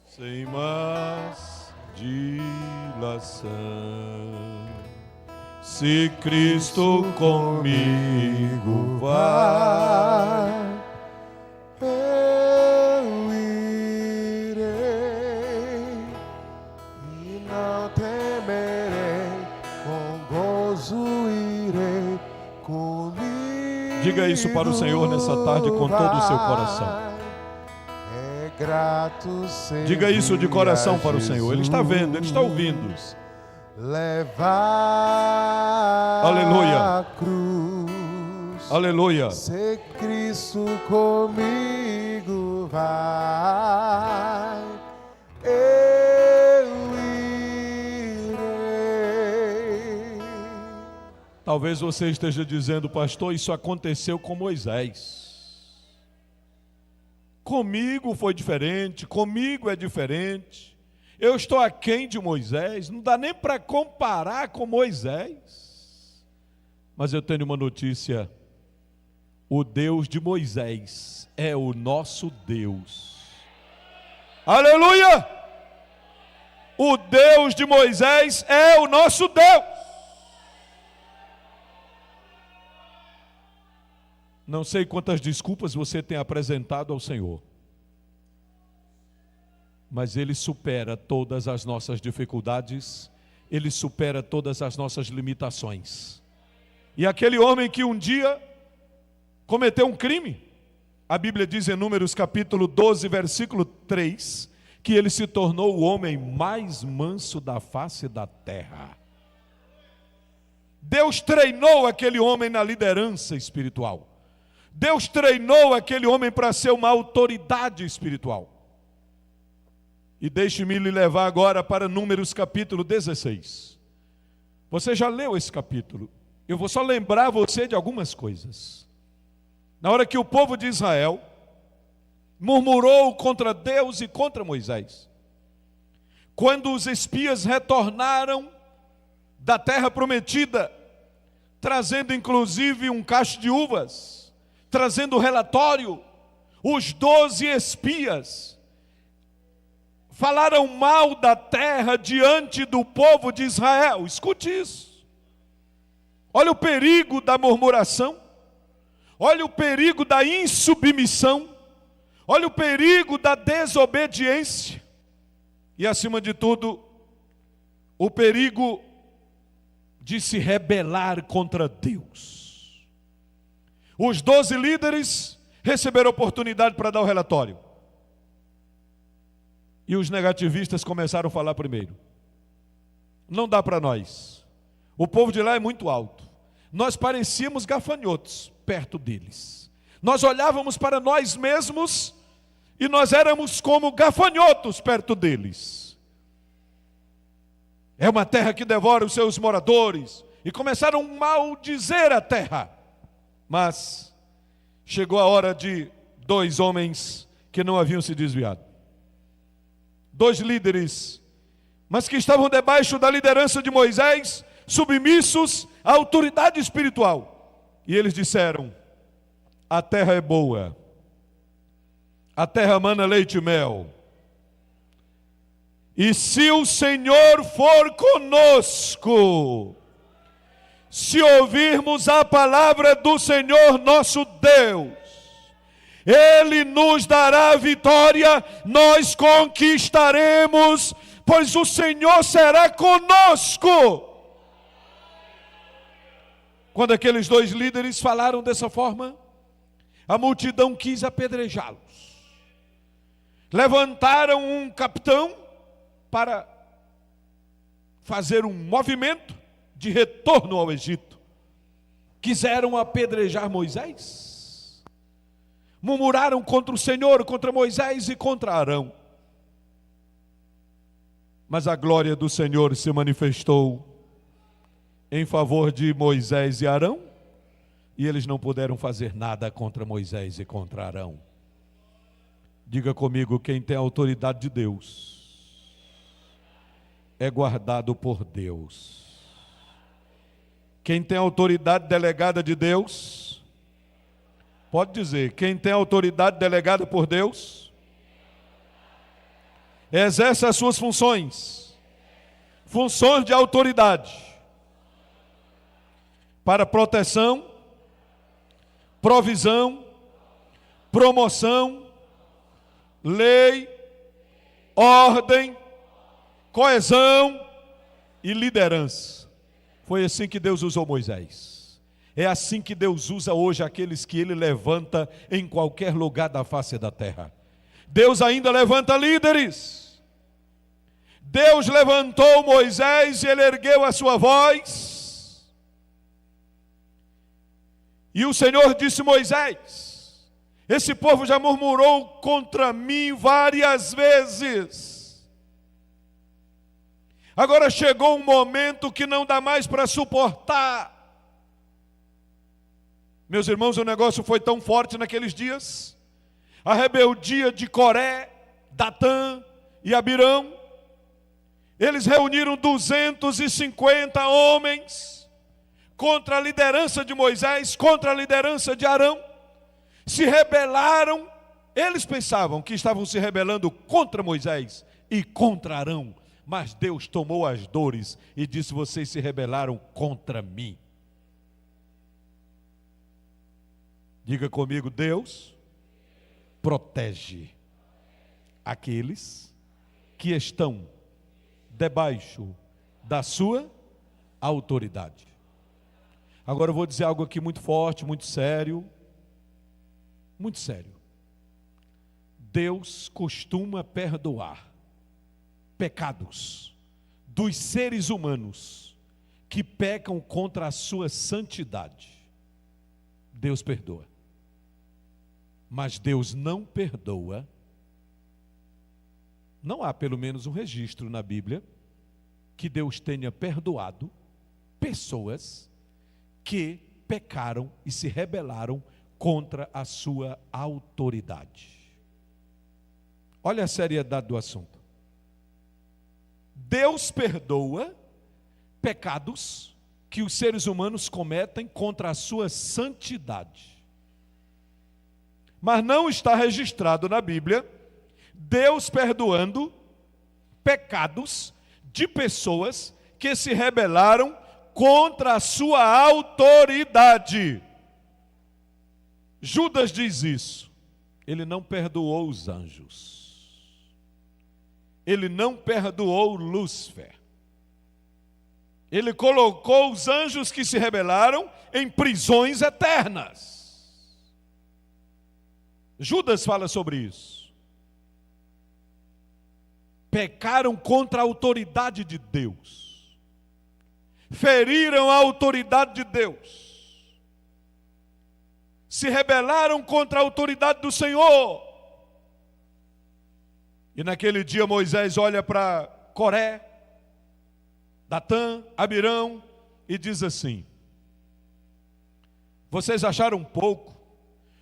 Sem mais dilação, se Cristo comigo vai, eu irei e não temerei, com gozo irei comigo. Diga isso para o Senhor nessa tarde com todo o seu coração. Diga isso de coração para o Senhor. Ele está vendo, Ele está ouvindo. Levar Aleluia. A cruz. Aleluia. Se Cristo comigo vai, eu irei. Talvez você esteja dizendo, pastor, isso aconteceu com Moisés. Comigo foi diferente, comigo é diferente. Eu estou aquém de Moisés, não dá nem para comparar com Moisés. Mas eu tenho uma notícia: o Deus de Moisés é o nosso Deus. Aleluia! O Deus de Moisés é o nosso Deus. Não sei quantas desculpas você tem apresentado ao Senhor, mas Ele supera todas as nossas dificuldades, Ele supera todas as nossas limitações. E aquele homem que um dia cometeu um crime, a Bíblia diz em Números capítulo 12, versículo 3, que ele se tornou o homem mais manso da face da terra. Deus treinou aquele homem na liderança espiritual. Deus treinou aquele homem para ser uma autoridade espiritual. E deixe-me lhe levar agora para Números capítulo 16. Você já leu esse capítulo? Eu vou só lembrar você de algumas coisas. Na hora que o povo de Israel murmurou contra Deus e contra Moisés, quando os espias retornaram da terra prometida, trazendo inclusive um cacho de uvas, trazendo relatório, os 12 espias falaram mal da terra diante do povo de Israel. Escute isso. Olha o perigo da murmuração, olha o perigo da insubmissão, olha o perigo da desobediência e, acima de tudo, o perigo de se rebelar contra Deus. Os 12 líderes receberam oportunidade para dar o relatório. E os negativistas começaram a falar primeiro. Não dá para nós. O povo de lá é muito alto. Nós parecíamos gafanhotos perto deles. Nós olhávamos para nós mesmos e nós éramos como gafanhotos perto deles. É uma terra que devora os seus moradores. E começaram a maldizer a terra. Mas chegou a hora de 2 homens que não haviam se desviado. 2 líderes, mas que estavam debaixo da liderança de Moisés, submissos à autoridade espiritual. E eles disseram: a terra é boa, a terra mana leite e mel. E se o Senhor for conosco, se ouvirmos a palavra do Senhor nosso Deus, Ele nos dará vitória, nós conquistaremos, pois o Senhor será conosco. Quando aqueles 2 líderes falaram dessa forma, a multidão quis apedrejá-los. Levantaram um capitão para fazer um movimento de retorno ao Egito. Quiseram apedrejar Moisés, murmuraram contra o Senhor, contra Moisés e contra Arão. Mas a glória do Senhor se manifestou em favor de Moisés e Arão, e eles não puderam fazer nada contra Moisés e contra Arão. Diga comigo, quem tem a autoridade de Deus é guardado por Deus. Quem tem a autoridade delegada de Deus, pode dizer, quem tem a autoridade delegada por Deus, exerce as suas funções de autoridade, para proteção, provisão, promoção, lei, ordem, coesão e liderança. Foi assim que Deus usou Moisés. É assim que Deus usa hoje aqueles que Ele levanta em qualquer lugar da face da terra. Deus ainda levanta líderes. Deus levantou Moisés e ele ergueu a sua voz. E o Senhor disse: Moisés, esse povo já murmurou contra mim várias vezes. Agora chegou um momento que não dá mais para suportar. Meus irmãos, o negócio foi tão forte naqueles dias. A rebeldia de Coré, Datã e Abirão. Eles reuniram 250 homens contra a liderança de Moisés, contra a liderança de Arão. Se rebelaram. Eles pensavam que estavam se rebelando contra Moisés e contra Arão. Mas Deus tomou as dores e disse: vocês se rebelaram contra mim. Diga comigo, Deus protege aqueles que estão debaixo da sua autoridade. Agora eu vou dizer algo aqui muito forte, muito sério. Muito sério. Deus costuma perdoar pecados dos seres humanos que pecam contra a sua santidade. Deus perdoa. Mas Deus não perdoa. Não há pelo menos um registro na Bíblia que Deus tenha perdoado pessoas que pecaram e se rebelaram contra a sua autoridade. Olha a seriedade do assunto. Deus perdoa pecados que os seres humanos cometem contra a sua santidade. Mas não está registrado na Bíblia Deus perdoando pecados de pessoas que se rebelaram contra a sua autoridade. Judas diz isso. Ele não perdoou os anjos. Ele não perdoou Lúcifer. Ele colocou os anjos que se rebelaram em prisões eternas. Judas fala sobre isso. Pecaram contra a autoridade de Deus. Feriram a autoridade de Deus. Se rebelaram contra a autoridade do Senhor. E naquele dia Moisés olha para Coré, Datã, Abirão e diz assim: vocês acharam pouco,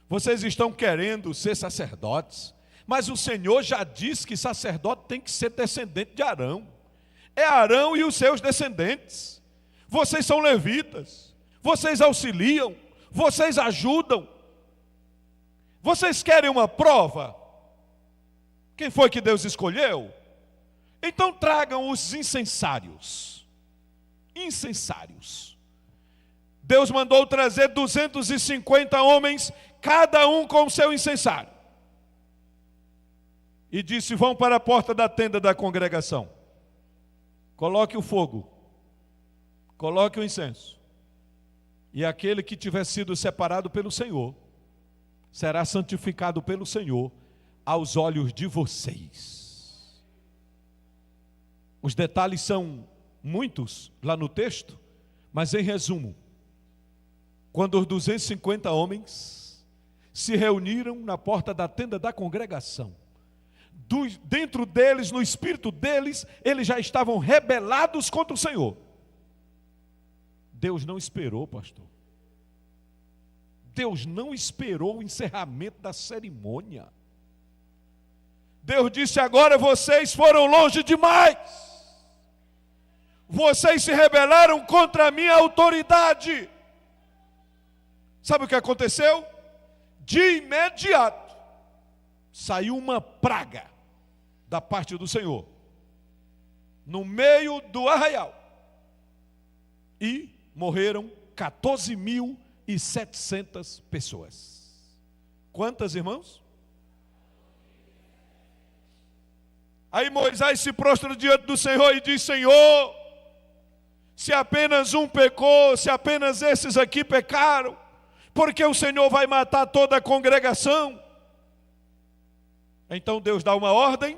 vocês estão querendo ser sacerdotes, mas o Senhor já disse que sacerdote tem que ser descendente de Arão. É Arão e os seus descendentes. Vocês são levitas, vocês auxiliam, vocês ajudam. Vocês querem uma prova? Quem foi que Deus escolheu? Então tragam os incensários. Incensários. Deus mandou trazer 250 homens, cada um com o seu incensário. E disse: vão para a porta da tenda da congregação. Coloque o fogo. Coloque o incenso. E aquele que tiver sido separado pelo Senhor será santificado pelo Senhor aos olhos de vocês. Os detalhes são muitos lá no texto, mas em resumo, quando os 250 homens se reuniram na porta da tenda da congregação, dentro deles, no espírito deles, eles já estavam rebelados contra o Senhor. Deus não esperou, pastor. Deus não esperou o encerramento da cerimônia. Deus disse: agora vocês foram longe demais. Vocês se rebelaram contra a minha autoridade. Sabe o que aconteceu? De imediato, saiu uma praga da parte do Senhor, no meio do arraial, e morreram 14.700 pessoas. Quantas, irmãos? Aí Moisés se prostra diante do Senhor e diz: Senhor, se apenas um pecou, se apenas esses aqui pecaram, porque o Senhor vai matar toda a congregação? Então Deus dá uma ordem,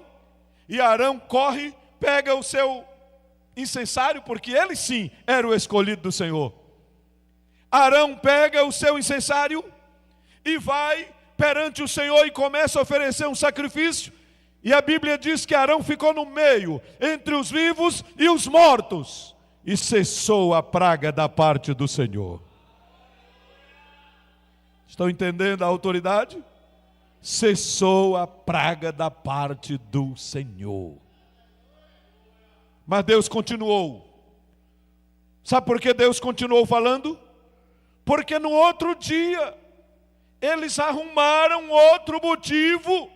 e Arão corre, pega o seu incensário, porque ele sim era o escolhido do Senhor. Arão pega o seu incensário e vai perante o Senhor e começa a oferecer um sacrifício. E a Bíblia diz que Arão ficou no meio, entre os vivos e os mortos, e cessou a praga da parte do Senhor. Estão entendendo a autoridade? Cessou a praga da parte do Senhor. Mas Deus continuou. Sabe por que Deus continuou falando? Porque no outro dia, eles arrumaram outro motivo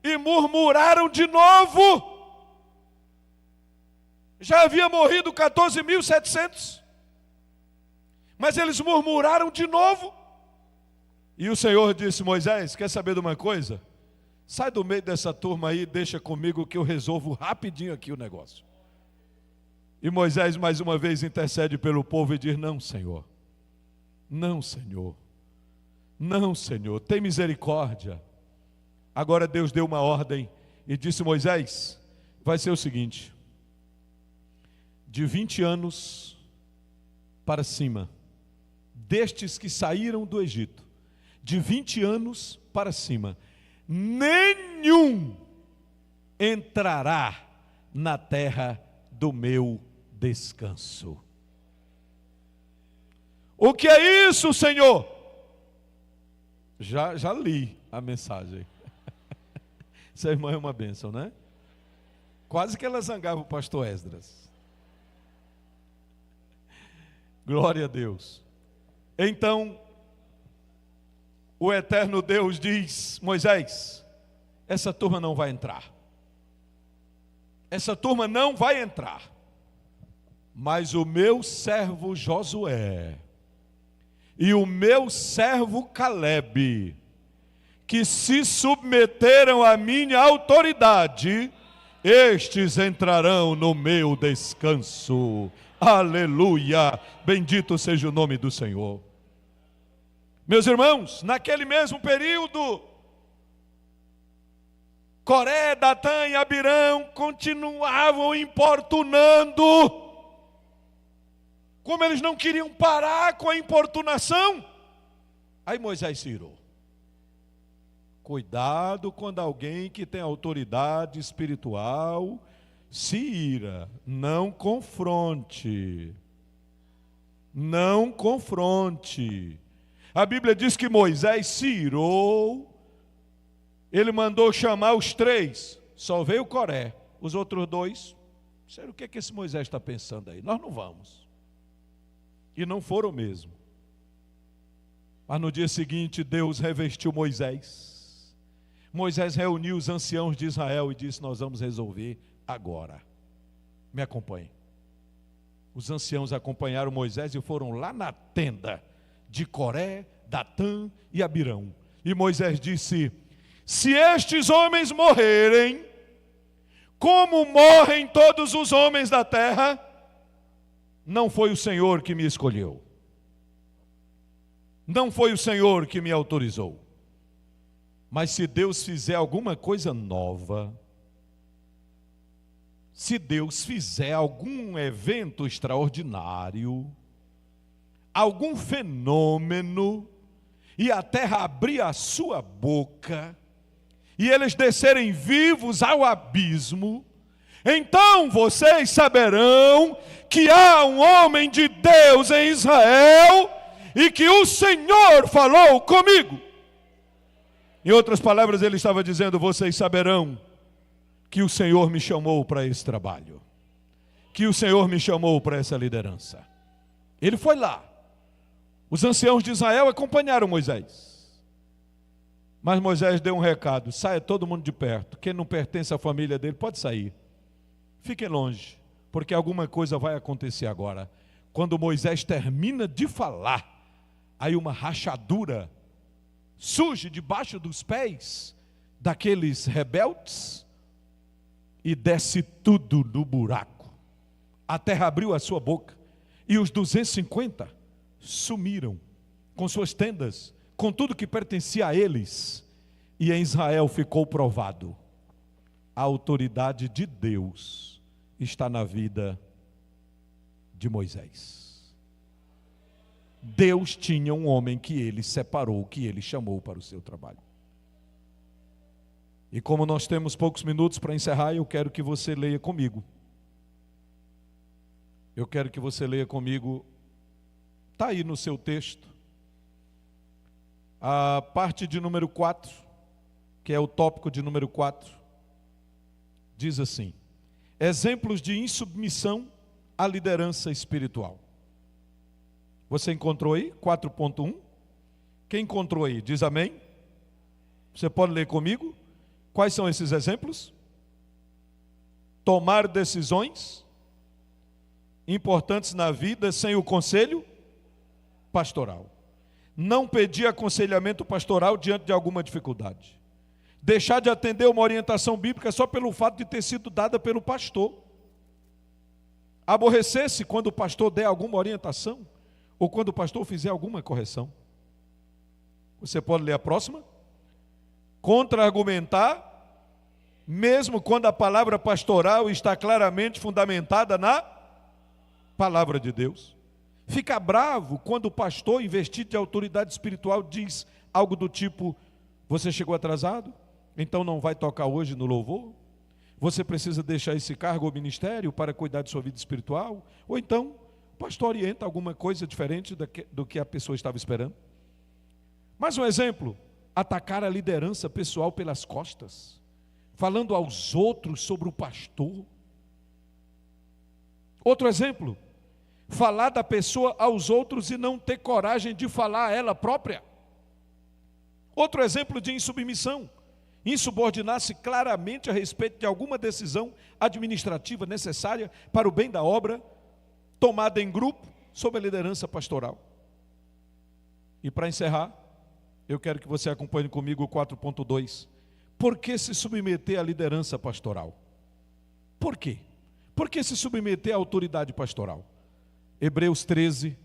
e murmuraram de novo. Já havia morrido 14.700, mas eles murmuraram de novo. E o Senhor disse: Moisés, quer saber de uma coisa? Sai do meio dessa turma aí, deixa comigo que eu resolvo rapidinho aqui o negócio. E Moisés mais uma vez intercede pelo povo e diz: não, Senhor, não, Senhor, não, Senhor, tem misericórdia. Agora Deus deu uma ordem e disse: Moisés, vai ser o seguinte, de 20 anos para cima, destes que saíram do Egito, de 20 anos para cima, nenhum entrará na terra do meu descanso. O que é isso, Senhor? Já li a mensagem. Essa irmã é uma bênção, né? Quase que ela zangava o pastor Esdras. Glória a Deus. Então, o eterno Deus diz: Moisés, essa turma não vai entrar. Essa turma não vai entrar. Mas o meu servo Josué e o meu servo Calebe, que se submeteram à minha autoridade, estes entrarão no meu descanso. Aleluia! Bendito seja o nome do Senhor. Meus irmãos, naquele mesmo período, Coré, Datã e Abirão continuavam importunando. Como eles não queriam parar com a importunação, aí Moisés se irou. Cuidado quando alguém que tem autoridade espiritual se ira. Não confronte. Não confronte. A Bíblia diz que Moisés se irou. Ele mandou chamar os 3. Só veio Coré. Os outros 2, sério, o que é que esse Moisés está pensando aí? Nós não vamos. E não foram mesmo. Mas no dia seguinte, Deus revestiu Moisés. Moisés reuniu os anciãos de Israel e disse: nós vamos resolver agora. Me acompanhe. Os anciãos acompanharam Moisés e foram lá na tenda de Coré, Datã e Abirão. E Moisés disse: se estes homens morrerem, como morrem todos os homens da terra, não foi o Senhor que me escolheu. Não foi o Senhor que me autorizou. Mas se Deus fizer alguma coisa nova, se Deus fizer algum evento extraordinário, algum fenômeno, e a terra abrir a sua boca, e eles descerem vivos ao abismo, então vocês saberão que há um homem de Deus em Israel, e que o Senhor falou comigo. Em outras palavras, ele estava dizendo: vocês saberão que o Senhor me chamou para esse trabalho, que o Senhor me chamou para essa liderança. Ele foi lá. Os anciãos de Israel acompanharam Moisés. Mas Moisés deu um recado: saia todo mundo de perto. Quem não pertence à família dele pode sair. Fiquem longe, porque alguma coisa vai acontecer agora. Quando Moisés termina de falar, aí uma rachadura surge debaixo dos pés daqueles rebeldes e desce tudo no buraco. A terra abriu a sua boca e os 250 sumiram com suas tendas, com tudo que pertencia a eles. E em Israel ficou provado: a autoridade de Deus está na vida de Moisés. Deus tinha um homem que ele separou, que ele chamou para o seu trabalho. E como nós temos poucos minutos para encerrar, eu quero que você leia comigo. Eu quero que você leia comigo, está aí no seu texto, a parte de número 4, que é o tópico de número 4, diz assim: exemplos de insubmissão à liderança espiritual. Você encontrou aí? 4.1. Quem encontrou aí? Diz amém. Você pode ler comigo? Quais são esses exemplos? Tomar decisões importantes na vida sem o conselho pastoral. Não pedir aconselhamento pastoral diante de alguma dificuldade. Deixar de atender uma orientação bíblica só pelo fato de ter sido dada pelo pastor. Aborrecer-se quando o pastor der alguma orientação, ou quando o pastor fizer alguma correção. Você pode ler a próxima? Contra-argumentar, mesmo quando a palavra pastoral está claramente fundamentada na palavra de Deus. Fica bravo quando o pastor, investido de autoridade espiritual, diz algo do tipo: você chegou atrasado, então não vai tocar hoje no louvor? Você precisa deixar esse cargo ou ministério para cuidar de sua vida espiritual? Ou então o pastor orienta alguma coisa diferente do que a pessoa estava esperando. Mais um exemplo: atacar a liderança pessoal pelas costas, falando aos outros sobre o pastor. Outro exemplo: falar da pessoa aos outros e não ter coragem de falar a ela própria. Outro exemplo de insubmissão: insubordinar-se claramente a respeito de alguma decisão administrativa necessária para o bem da obra, tomada em grupo, sob a liderança pastoral. E para encerrar, eu quero que você acompanhe comigo o 4.2. Por que se submeter à liderança pastoral? Por quê? Por que se submeter à autoridade pastoral? Hebreus 13,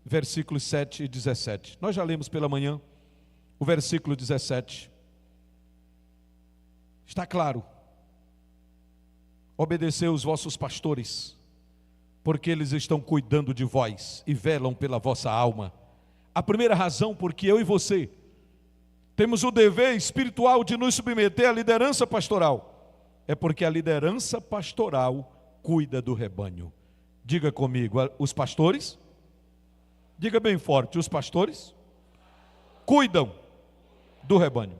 versículos 7 e 17. Nós já lemos pela manhã o versículo 17. Está claro: obedecei os vossos pastores, porque eles estão cuidando de vós e velam pela vossa alma. A primeira razão porque eu e você temos o dever espiritual de nos submeter à liderança pastoral é porque a liderança pastoral cuida do rebanho. Diga comigo: os pastores, diga bem forte, os pastores cuidam do rebanho.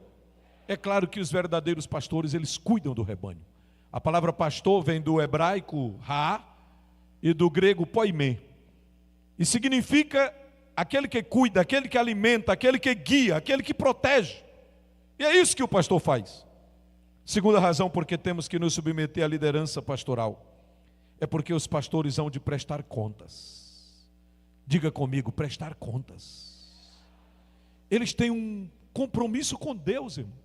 É claro que os verdadeiros pastores, eles cuidam do rebanho. A palavra pastor vem do hebraico ra e do grego poimê, e significa aquele que cuida, aquele que alimenta, aquele que guia, aquele que protege. E é isso que o pastor faz. Segunda razão porque temos que nos submeter à liderança pastoral é porque os pastores hão de prestar contas. Diga comigo: prestar contas. Eles têm um compromisso com Deus, irmãos.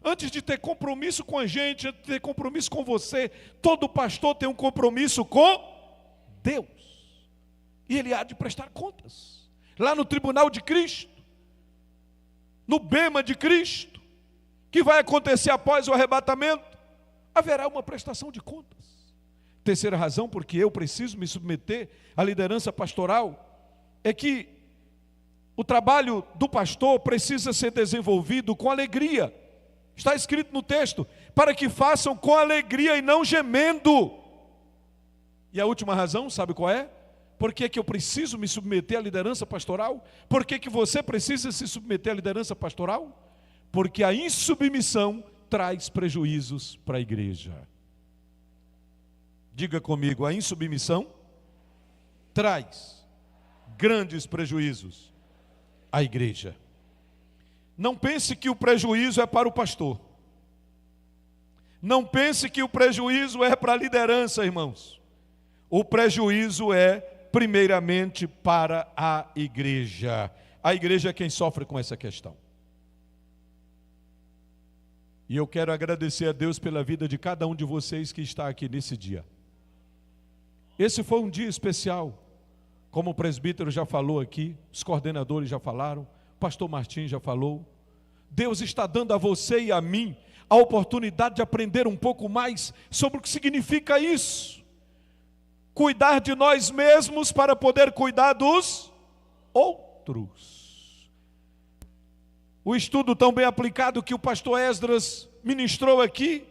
Antes de ter compromisso com a gente, antes de ter compromisso com você, todo pastor tem um compromisso com Deus. E ele há de prestar contas. Lá no tribunal de Cristo, no bema de Cristo, que vai acontecer após o arrebatamento, haverá uma prestação de contas. Terceira razão, porque eu preciso me submeter à liderança pastoral, é que o trabalho do pastor precisa ser desenvolvido com alegria. Está escrito no texto, para que façam com alegria e não gemendo. E a última razão, sabe qual é? Por que eu preciso me submeter à liderança pastoral? Por que você precisa se submeter à liderança pastoral? Porque a insubmissão traz prejuízos para a igreja. Diga comigo, a insubmissão traz grandes prejuízos à igreja. Não pense que o prejuízo é para o pastor. Não pense que o prejuízo é para a liderança, irmãos. O prejuízo é primeiramente para a igreja. A igreja é quem sofre com essa questão. E eu quero agradecer a Deus pela vida de cada um de vocês que está aqui nesse dia. Esse foi um dia especial, como o presbítero já falou aqui, os coordenadores já falaram, o pastor Martim já falou. Deus está dando a você e a mim a oportunidade de aprender um pouco mais sobre o que significa isso. Cuidar de nós mesmos para poder cuidar dos outros. O estudo tão bem aplicado que o pastor Esdras ministrou aqui,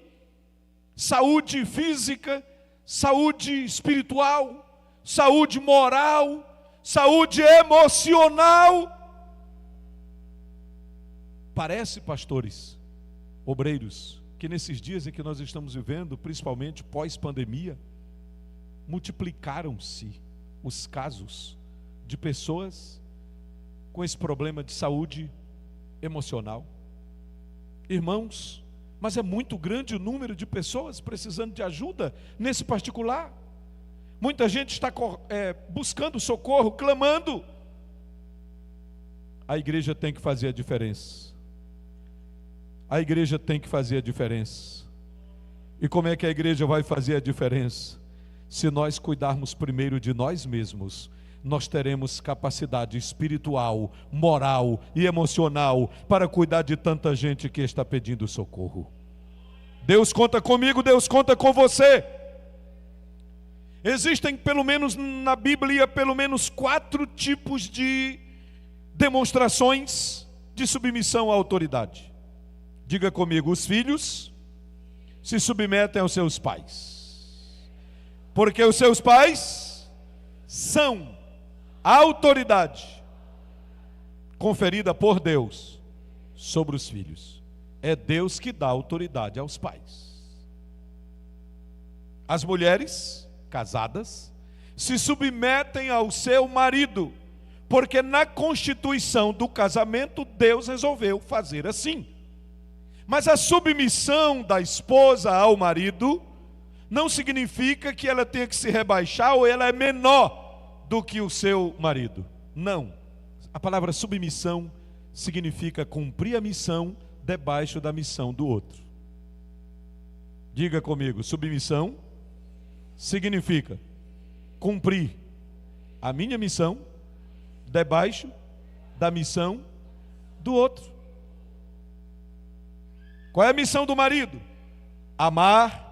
saúde física, saúde espiritual, saúde moral, saúde emocional. Parece, pastores, obreiros, que nesses dias em que nós estamos vivendo, principalmente pós-pandemia, multiplicaram-se os casos de pessoas com esse problema de saúde emocional. Irmãos, mas é muito grande o número de pessoas precisando de ajuda nesse particular. Muita gente está buscando socorro, clamando. A igreja tem que fazer a diferença. A igreja tem que fazer a diferença. E como é que a igreja vai fazer a diferença? Se nós cuidarmos primeiro de nós mesmos, nós teremos capacidade espiritual, moral e emocional para cuidar de tanta gente que está pedindo socorro. Deus conta comigo, Deus conta com você. Existem pelo menos na Bíblia, pelo menos 4 tipos de demonstrações de submissão à autoridade. Diga comigo, os filhos se submetem aos seus pais, porque os seus pais são a autoridade conferida por Deus sobre os filhos. É Deus que dá autoridade aos pais. As mulheres casadas se submetem ao seu marido, porque na constituição do casamento Deus resolveu fazer assim. Mas a submissão da esposa ao marido não significa que ela tenha que se rebaixar ou ela é menor do que o seu marido. Não. A palavra submissão significa cumprir a missão debaixo da missão do outro. Diga comigo, submissão significa cumprir a minha missão debaixo da missão do outro. Qual é a missão do marido? Amar,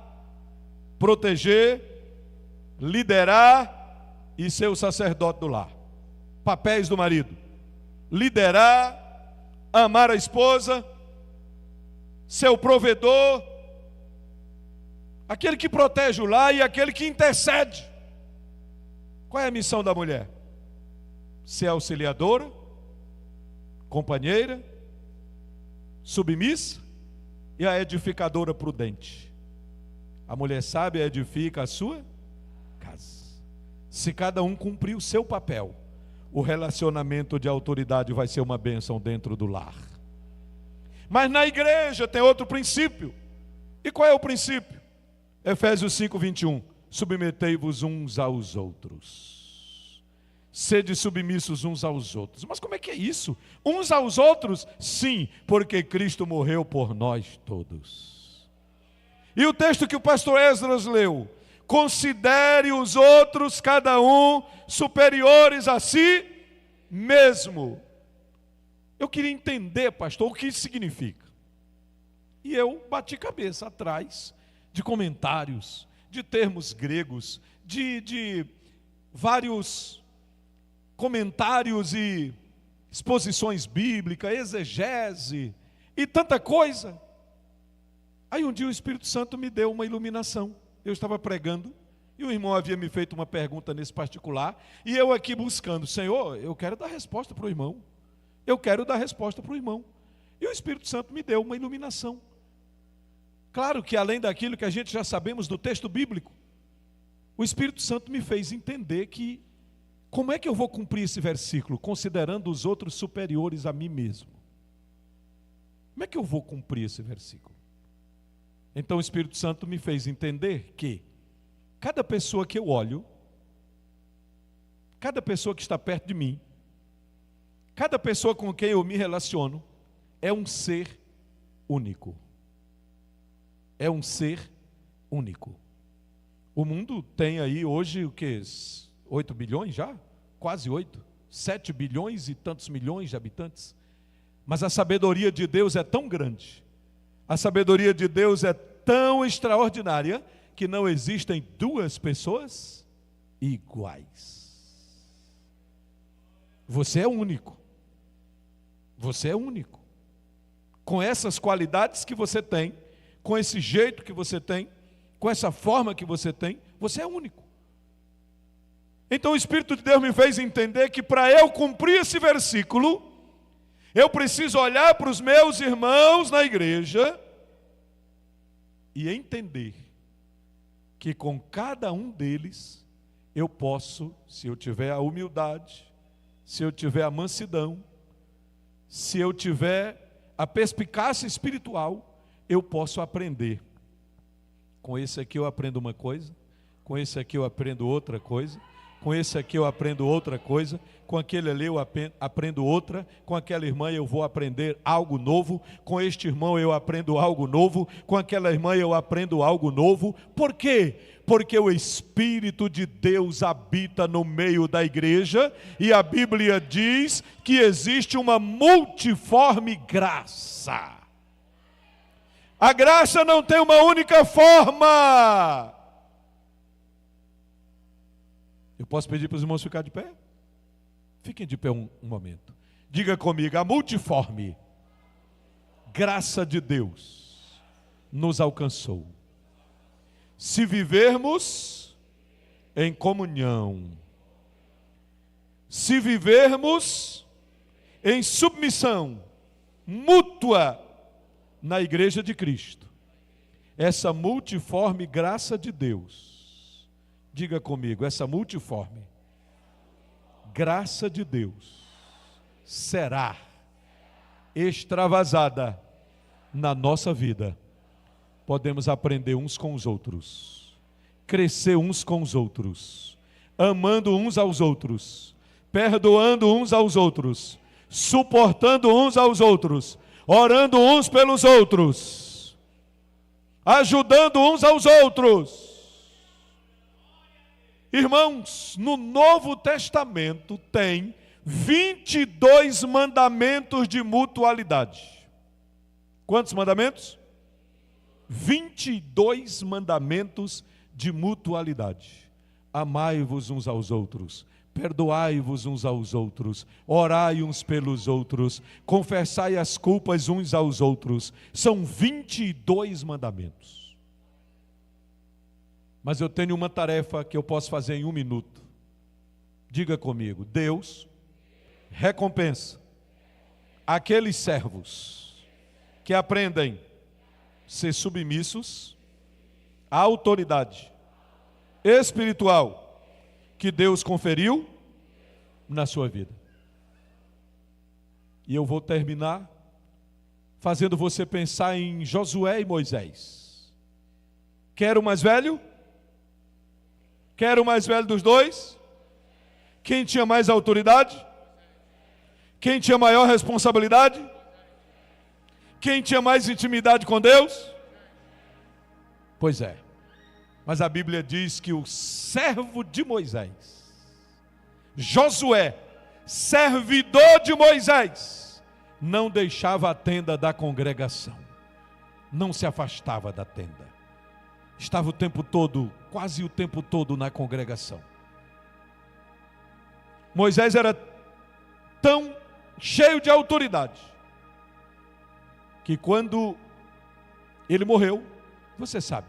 proteger, liderar e ser o sacerdote do lar. Papéis do marido: liderar, amar a esposa, ser o provedor, aquele que protege o lar e aquele que intercede. Qual é a missão da mulher? Ser auxiliadora, companheira, submissa e a edificadora prudente. A mulher sábia edifica a sua casa. Se cada um cumprir o seu papel, o relacionamento de autoridade vai ser uma bênção dentro do lar. Mas na igreja tem outro princípio. E qual é o princípio? Efésios 5:21. Submetei-vos uns aos outros. Sede submissos uns aos outros. Mas como é que é isso? Uns aos outros? Sim, porque Cristo morreu por nós todos. E o texto que o pastor Esdras leu: considere os outros, cada um, superiores a si mesmo. Eu queria entender, pastor, o que isso significa. E eu bati cabeça atrás de comentários, de termos gregos, de vários comentários e exposições bíblicas, exegese e tanta coisa. Aí um dia o Espírito Santo me deu uma iluminação. Eu estava pregando e o irmão havia me feito uma pergunta nesse particular, e eu aqui buscando, Senhor, eu quero dar resposta para o irmão. Eu quero dar resposta para o irmão. E o Espírito Santo me deu uma iluminação. Claro que além daquilo que a gente já sabemos do texto bíblico, o Espírito Santo me fez entender que como é que eu vou cumprir esse versículo, considerando os outros superiores a mim mesmo? Como é que eu vou cumprir esse versículo? Então o Espírito Santo me fez entender que cada pessoa que eu olho, cada pessoa que está perto de mim, cada pessoa com quem eu me relaciono, é um ser único. É um ser único. O mundo tem aí hoje o que? 8 bilhões já? Quase 8. 7 bilhões e tantos milhões de habitantes. Mas a sabedoria de Deus é tão grande, a sabedoria de Deus é tão extraordinária, que não existem duas pessoas iguais. Você é único. Você é único. Com essas qualidades que você tem, com esse jeito que você tem, com essa forma que você tem, você é único. Então o Espírito de Deus me fez entender que para eu cumprir esse versículo, eu preciso olhar para os meus irmãos na igreja e entender que com cada um deles eu posso, se eu tiver a humildade, se eu tiver a mansidão, se eu tiver a perspicácia espiritual, eu posso aprender. Com esse aqui eu aprendo uma coisa, com esse aqui eu aprendo outra coisa, com esse aqui eu aprendo outra coisa, com aquele ali eu aprendo outra, com aquela irmã eu vou aprender algo novo, com este irmão eu aprendo algo novo, com aquela irmã eu aprendo algo novo. Por quê? Porque o Espírito de Deus habita no meio da igreja, e a Bíblia diz que existe uma multiforme graça. A graça não tem uma única forma. Eu posso pedir para os irmãos ficar de pé? Fiquem de pé um momento. Diga comigo, a multiforme graça de Deus nos alcançou. Se vivermos em comunhão, se vivermos em submissão mútua na igreja de Cristo, essa multiforme graça de Deus, diga comigo, essa multiforme graça de Deus será extravasada na nossa vida. Podemos aprender uns com os outros, crescer uns com os outros, amando uns aos outros, perdoando uns aos outros, suportando uns aos outros, orando uns pelos outros, ajudando uns aos outros. Irmãos, no Novo Testamento tem 22 mandamentos de mutualidade. Quantos mandamentos? 22 mandamentos de mutualidade. Amai-vos uns aos outros, perdoai-vos uns aos outros, orai uns pelos outros, confessai as culpas uns aos outros. São 22 mandamentos. Mas eu tenho uma tarefa que eu posso fazer em 1 minuto. Diga comigo, Deus recompensa aqueles servos que aprendem a ser submissos à autoridade espiritual que Deus conferiu na sua vida. E eu vou terminar fazendo você pensar em Josué e Moisés. Quero o mais velho? Quero o mais velho dos dois? Quem tinha mais autoridade? Quem tinha maior responsabilidade? Quem tinha mais intimidade com Deus? Pois é. Mas a Bíblia diz que o servo de Moisés, Josué, servidor de Moisés, não deixava a tenda da congregação, não se afastava da tenda. estava o tempo todo, quase o tempo todo na congregação. Moisés era tão cheio de autoridade, que quando ele morreu, você sabe,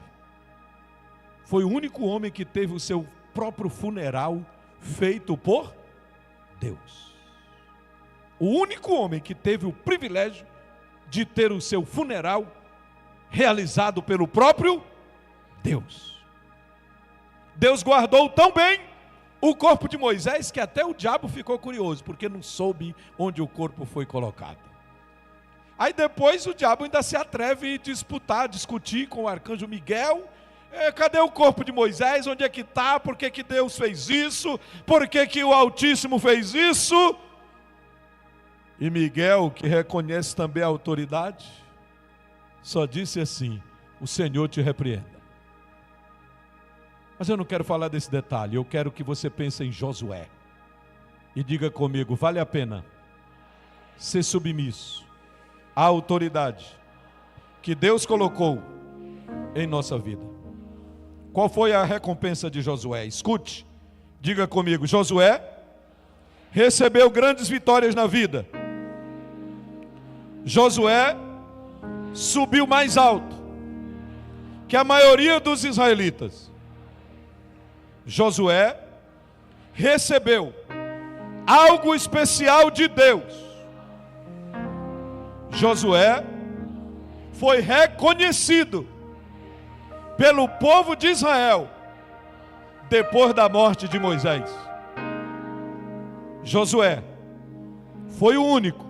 foi o único homem que teve o seu próprio funeral feito por Deus. O único homem que teve o privilégio de ter o seu funeral realizado pelo próprio Deus. Deus guardou tão bem o corpo de Moisés que até o diabo ficou curioso, porque não soube onde o corpo foi colocado. Aí depois o diabo ainda se atreve a discutir com o arcanjo Miguel. Cadê o corpo de Moisés? Onde é que está? Por que Deus fez isso? Por que o Altíssimo fez isso? E Miguel, que reconhece também a autoridade, só disse assim: o Senhor te repreenda. Mas eu não quero falar desse detalhe, eu quero que você pense em Josué. E diga comigo, vale a pena ser submisso à autoridade que Deus colocou em nossa vida. Qual foi a recompensa de Josué? Escute, diga comigo, Josué recebeu grandes vitórias na vida. Josué subiu mais alto que a maioria dos israelitas. Josué recebeu algo especial de Deus. Josué foi reconhecido pelo povo de Israel depois da morte de Moisés. Josué foi o único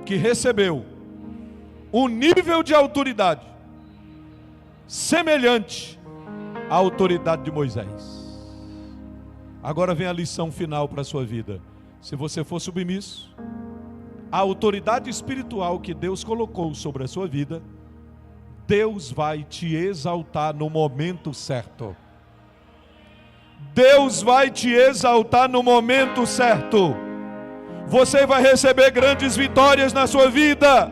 que recebeu um nível de autoridade semelhante à autoridade de Moisés. Agora vem a lição final para a sua vida. Se você for submisso à autoridade espiritual que Deus colocou sobre a sua vida, Deus vai te exaltar no momento certo. Deus vai te exaltar no momento certo. Você vai receber grandes vitórias na sua vida.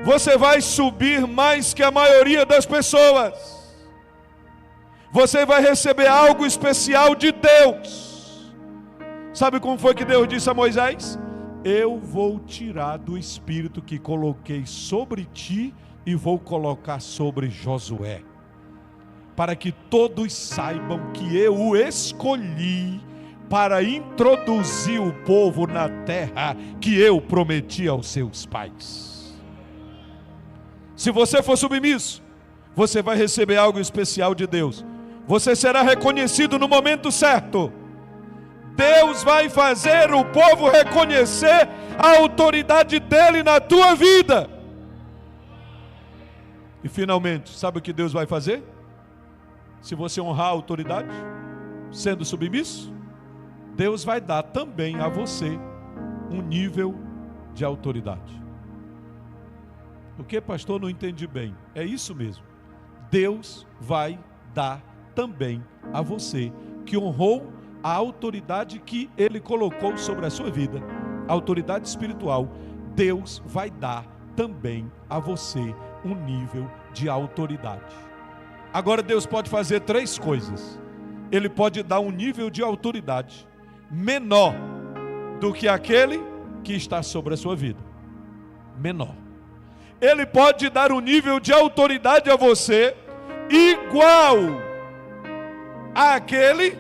Você vai subir mais que a maioria das pessoas. Você vai receber algo especial de Deus. Sabe como foi que Deus disse a Moisés? Eu vou tirar do espírito que coloquei sobre ti e vou colocar sobre Josué, para que todos saibam que eu o escolhi para introduzir o povo na terra que eu prometi aos seus pais. Se você for submisso, você vai receber algo especial de Deus. Você será reconhecido no momento certo. Deus vai fazer o povo reconhecer a autoridade dele na tua vida. E finalmente, sabe o que Deus vai fazer? Se você honrar a autoridade, sendo submisso, Deus vai dar também a você um nível de autoridade. O que, pastor? Não entendi bem. É isso mesmo. Deus vai dar também a você que honrou a autoridade que Ele colocou sobre a sua vida, a autoridade espiritual. Deus vai dar também a você um nível de autoridade. Agora Deus pode fazer três coisas. Ele pode dar um nível de autoridade menor do que aquele que está sobre a sua vida. Menor. Ele pode dar um nível de autoridade a você igual àquele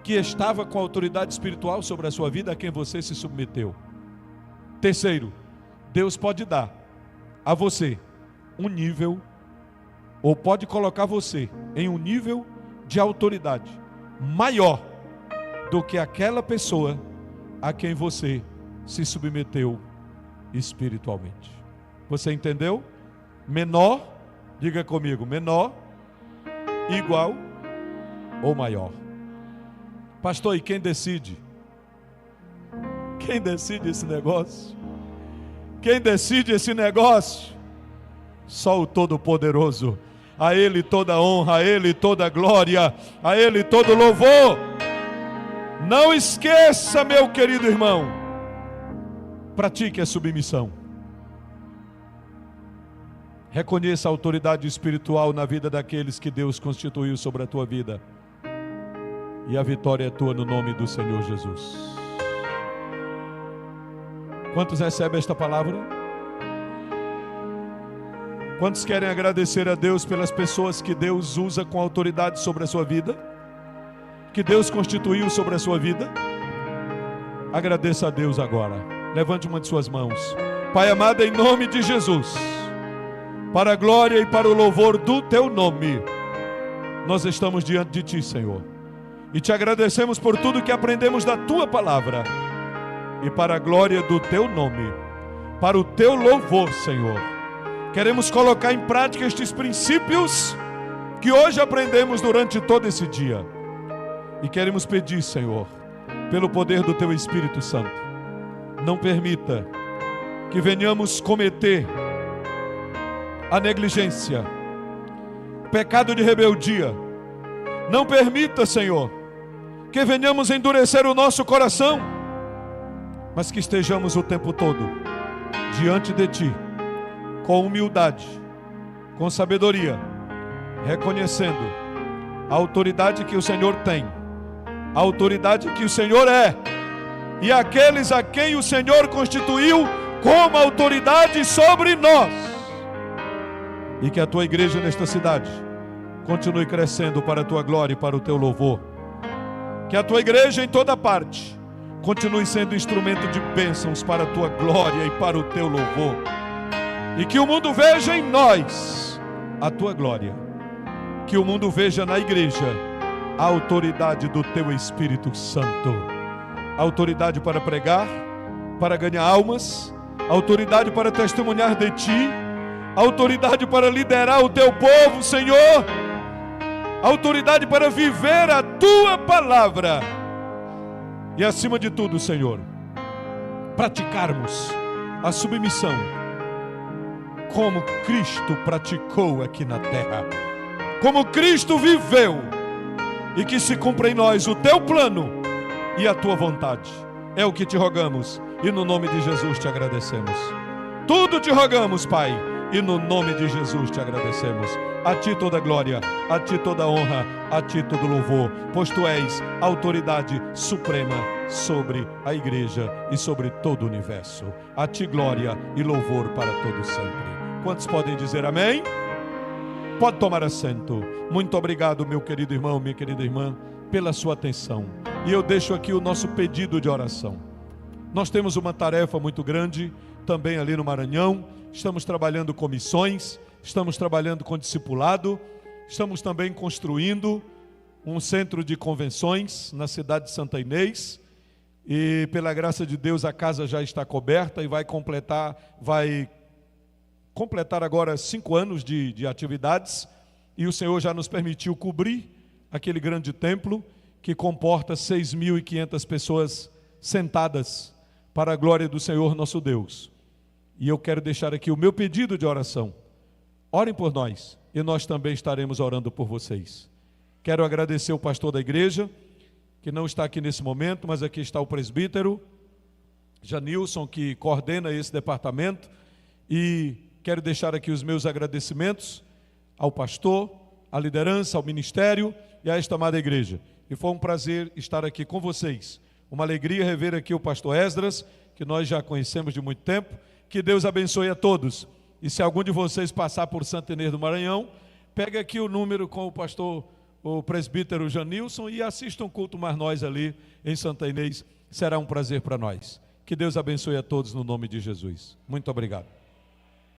que estava com a autoridade espiritual sobre a sua vida, a quem você se submeteu. Terceiro, Deus pode dar a você um nível, ou pode colocar você em um nível de autoridade maior do que aquela pessoa a quem você se submeteu espiritualmente. Você entendeu? Menor, diga comigo, menor, igual ou maior. Pastor, e quem decide? Quem decide esse negócio? Quem decide esse negócio? Só o Todo-Poderoso. A Ele toda honra, a Ele toda glória, a Ele todo louvor. Não esqueça, meu querido irmão, pratique a submissão. Reconheça a autoridade espiritual na vida daqueles que Deus constituiu sobre a tua vida. E a vitória é tua no nome do Senhor Jesus. Quantos recebem esta palavra? Quantos querem agradecer a Deus pelas pessoas que Deus usa com autoridade sobre a sua vida? Que Deus constituiu sobre a sua vida? Agradeça a Deus agora. Levante uma de suas mãos. Pai amado, em nome de Jesus, para a glória e para o louvor do teu nome, nós estamos diante de ti, Senhor, e te agradecemos por tudo que aprendemos da tua palavra, e para a glória do teu nome, para o teu louvor, Senhor, queremos colocar em prática estes princípios que hoje aprendemos durante todo esse dia, e queremos pedir, Senhor, pelo poder do teu Espírito Santo, não permita que venhamos cometer a negligência, pecado de rebeldia. Não permita, Senhor, que venhamos endurecer o nosso coração, mas que estejamos o tempo todo diante de Ti, com humildade, com sabedoria, reconhecendo a autoridade que o Senhor tem, a autoridade que o Senhor é, e aqueles a quem o Senhor constituiu como autoridade sobre nós. E que a tua igreja nesta cidade continue crescendo para a tua glória e para o teu louvor. Que a tua igreja em toda parte continue sendo instrumento de bênçãos para a tua glória e para o teu louvor. E que o mundo veja em nós a tua glória. Que o mundo veja na igreja a autoridade do teu Espírito Santo. Autoridade para pregar, para ganhar almas, autoridade para testemunhar de ti, autoridade para liderar o teu povo, Senhor, autoridade para viver a tua palavra, e acima de tudo, Senhor, praticarmos a submissão como Cristo praticou aqui na terra, como Cristo viveu, e que se cumpra em nós o teu plano e a tua vontade. É o que te rogamos, e no nome de Jesus te agradecemos. Tudo te rogamos, Pai, e no nome de Jesus te agradecemos. A ti toda glória, a ti toda honra, a ti todo louvor, pois tu és a autoridade suprema sobre a igreja e sobre todo o universo. A ti glória e louvor para todo sempre. Quantos podem dizer amém? Pode tomar assento. Muito obrigado, meu querido irmão, minha querida irmã, pela sua atenção. E eu deixo aqui o nosso pedido de oração. Nós temos uma tarefa muito grande também ali no Maranhão. Estamos trabalhando com missões, estamos trabalhando com discipulado, estamos também construindo um centro de convenções na cidade de Santa Inês. E pela graça de Deus a casa já está coberta e vai completar agora 5 anos de atividades. E o Senhor já nos permitiu cobrir aquele grande templo que comporta 6.500 pessoas sentadas para a glória do Senhor nosso Deus. E eu quero deixar aqui o meu pedido de oração. Orem por nós e nós também estaremos orando por vocês. Quero agradecer o pastor da igreja, que não está aqui nesse momento, mas aqui está o presbítero Janilson, que coordena esse departamento. E quero deixar aqui os meus agradecimentos ao pastor, à liderança, ao ministério e a esta amada igreja. E foi um prazer estar aqui com vocês. Uma alegria rever aqui o pastor Esdras, que nós já conhecemos de muito tempo. Que Deus abençoe a todos. E se algum de vocês passar por Santa Inês do Maranhão, pega aqui o número com o pastor, o presbítero Janilson, e assista um culto mais nós ali em Santa Inês. Será um prazer para nós. Que Deus abençoe a todos no nome de Jesus. Muito obrigado.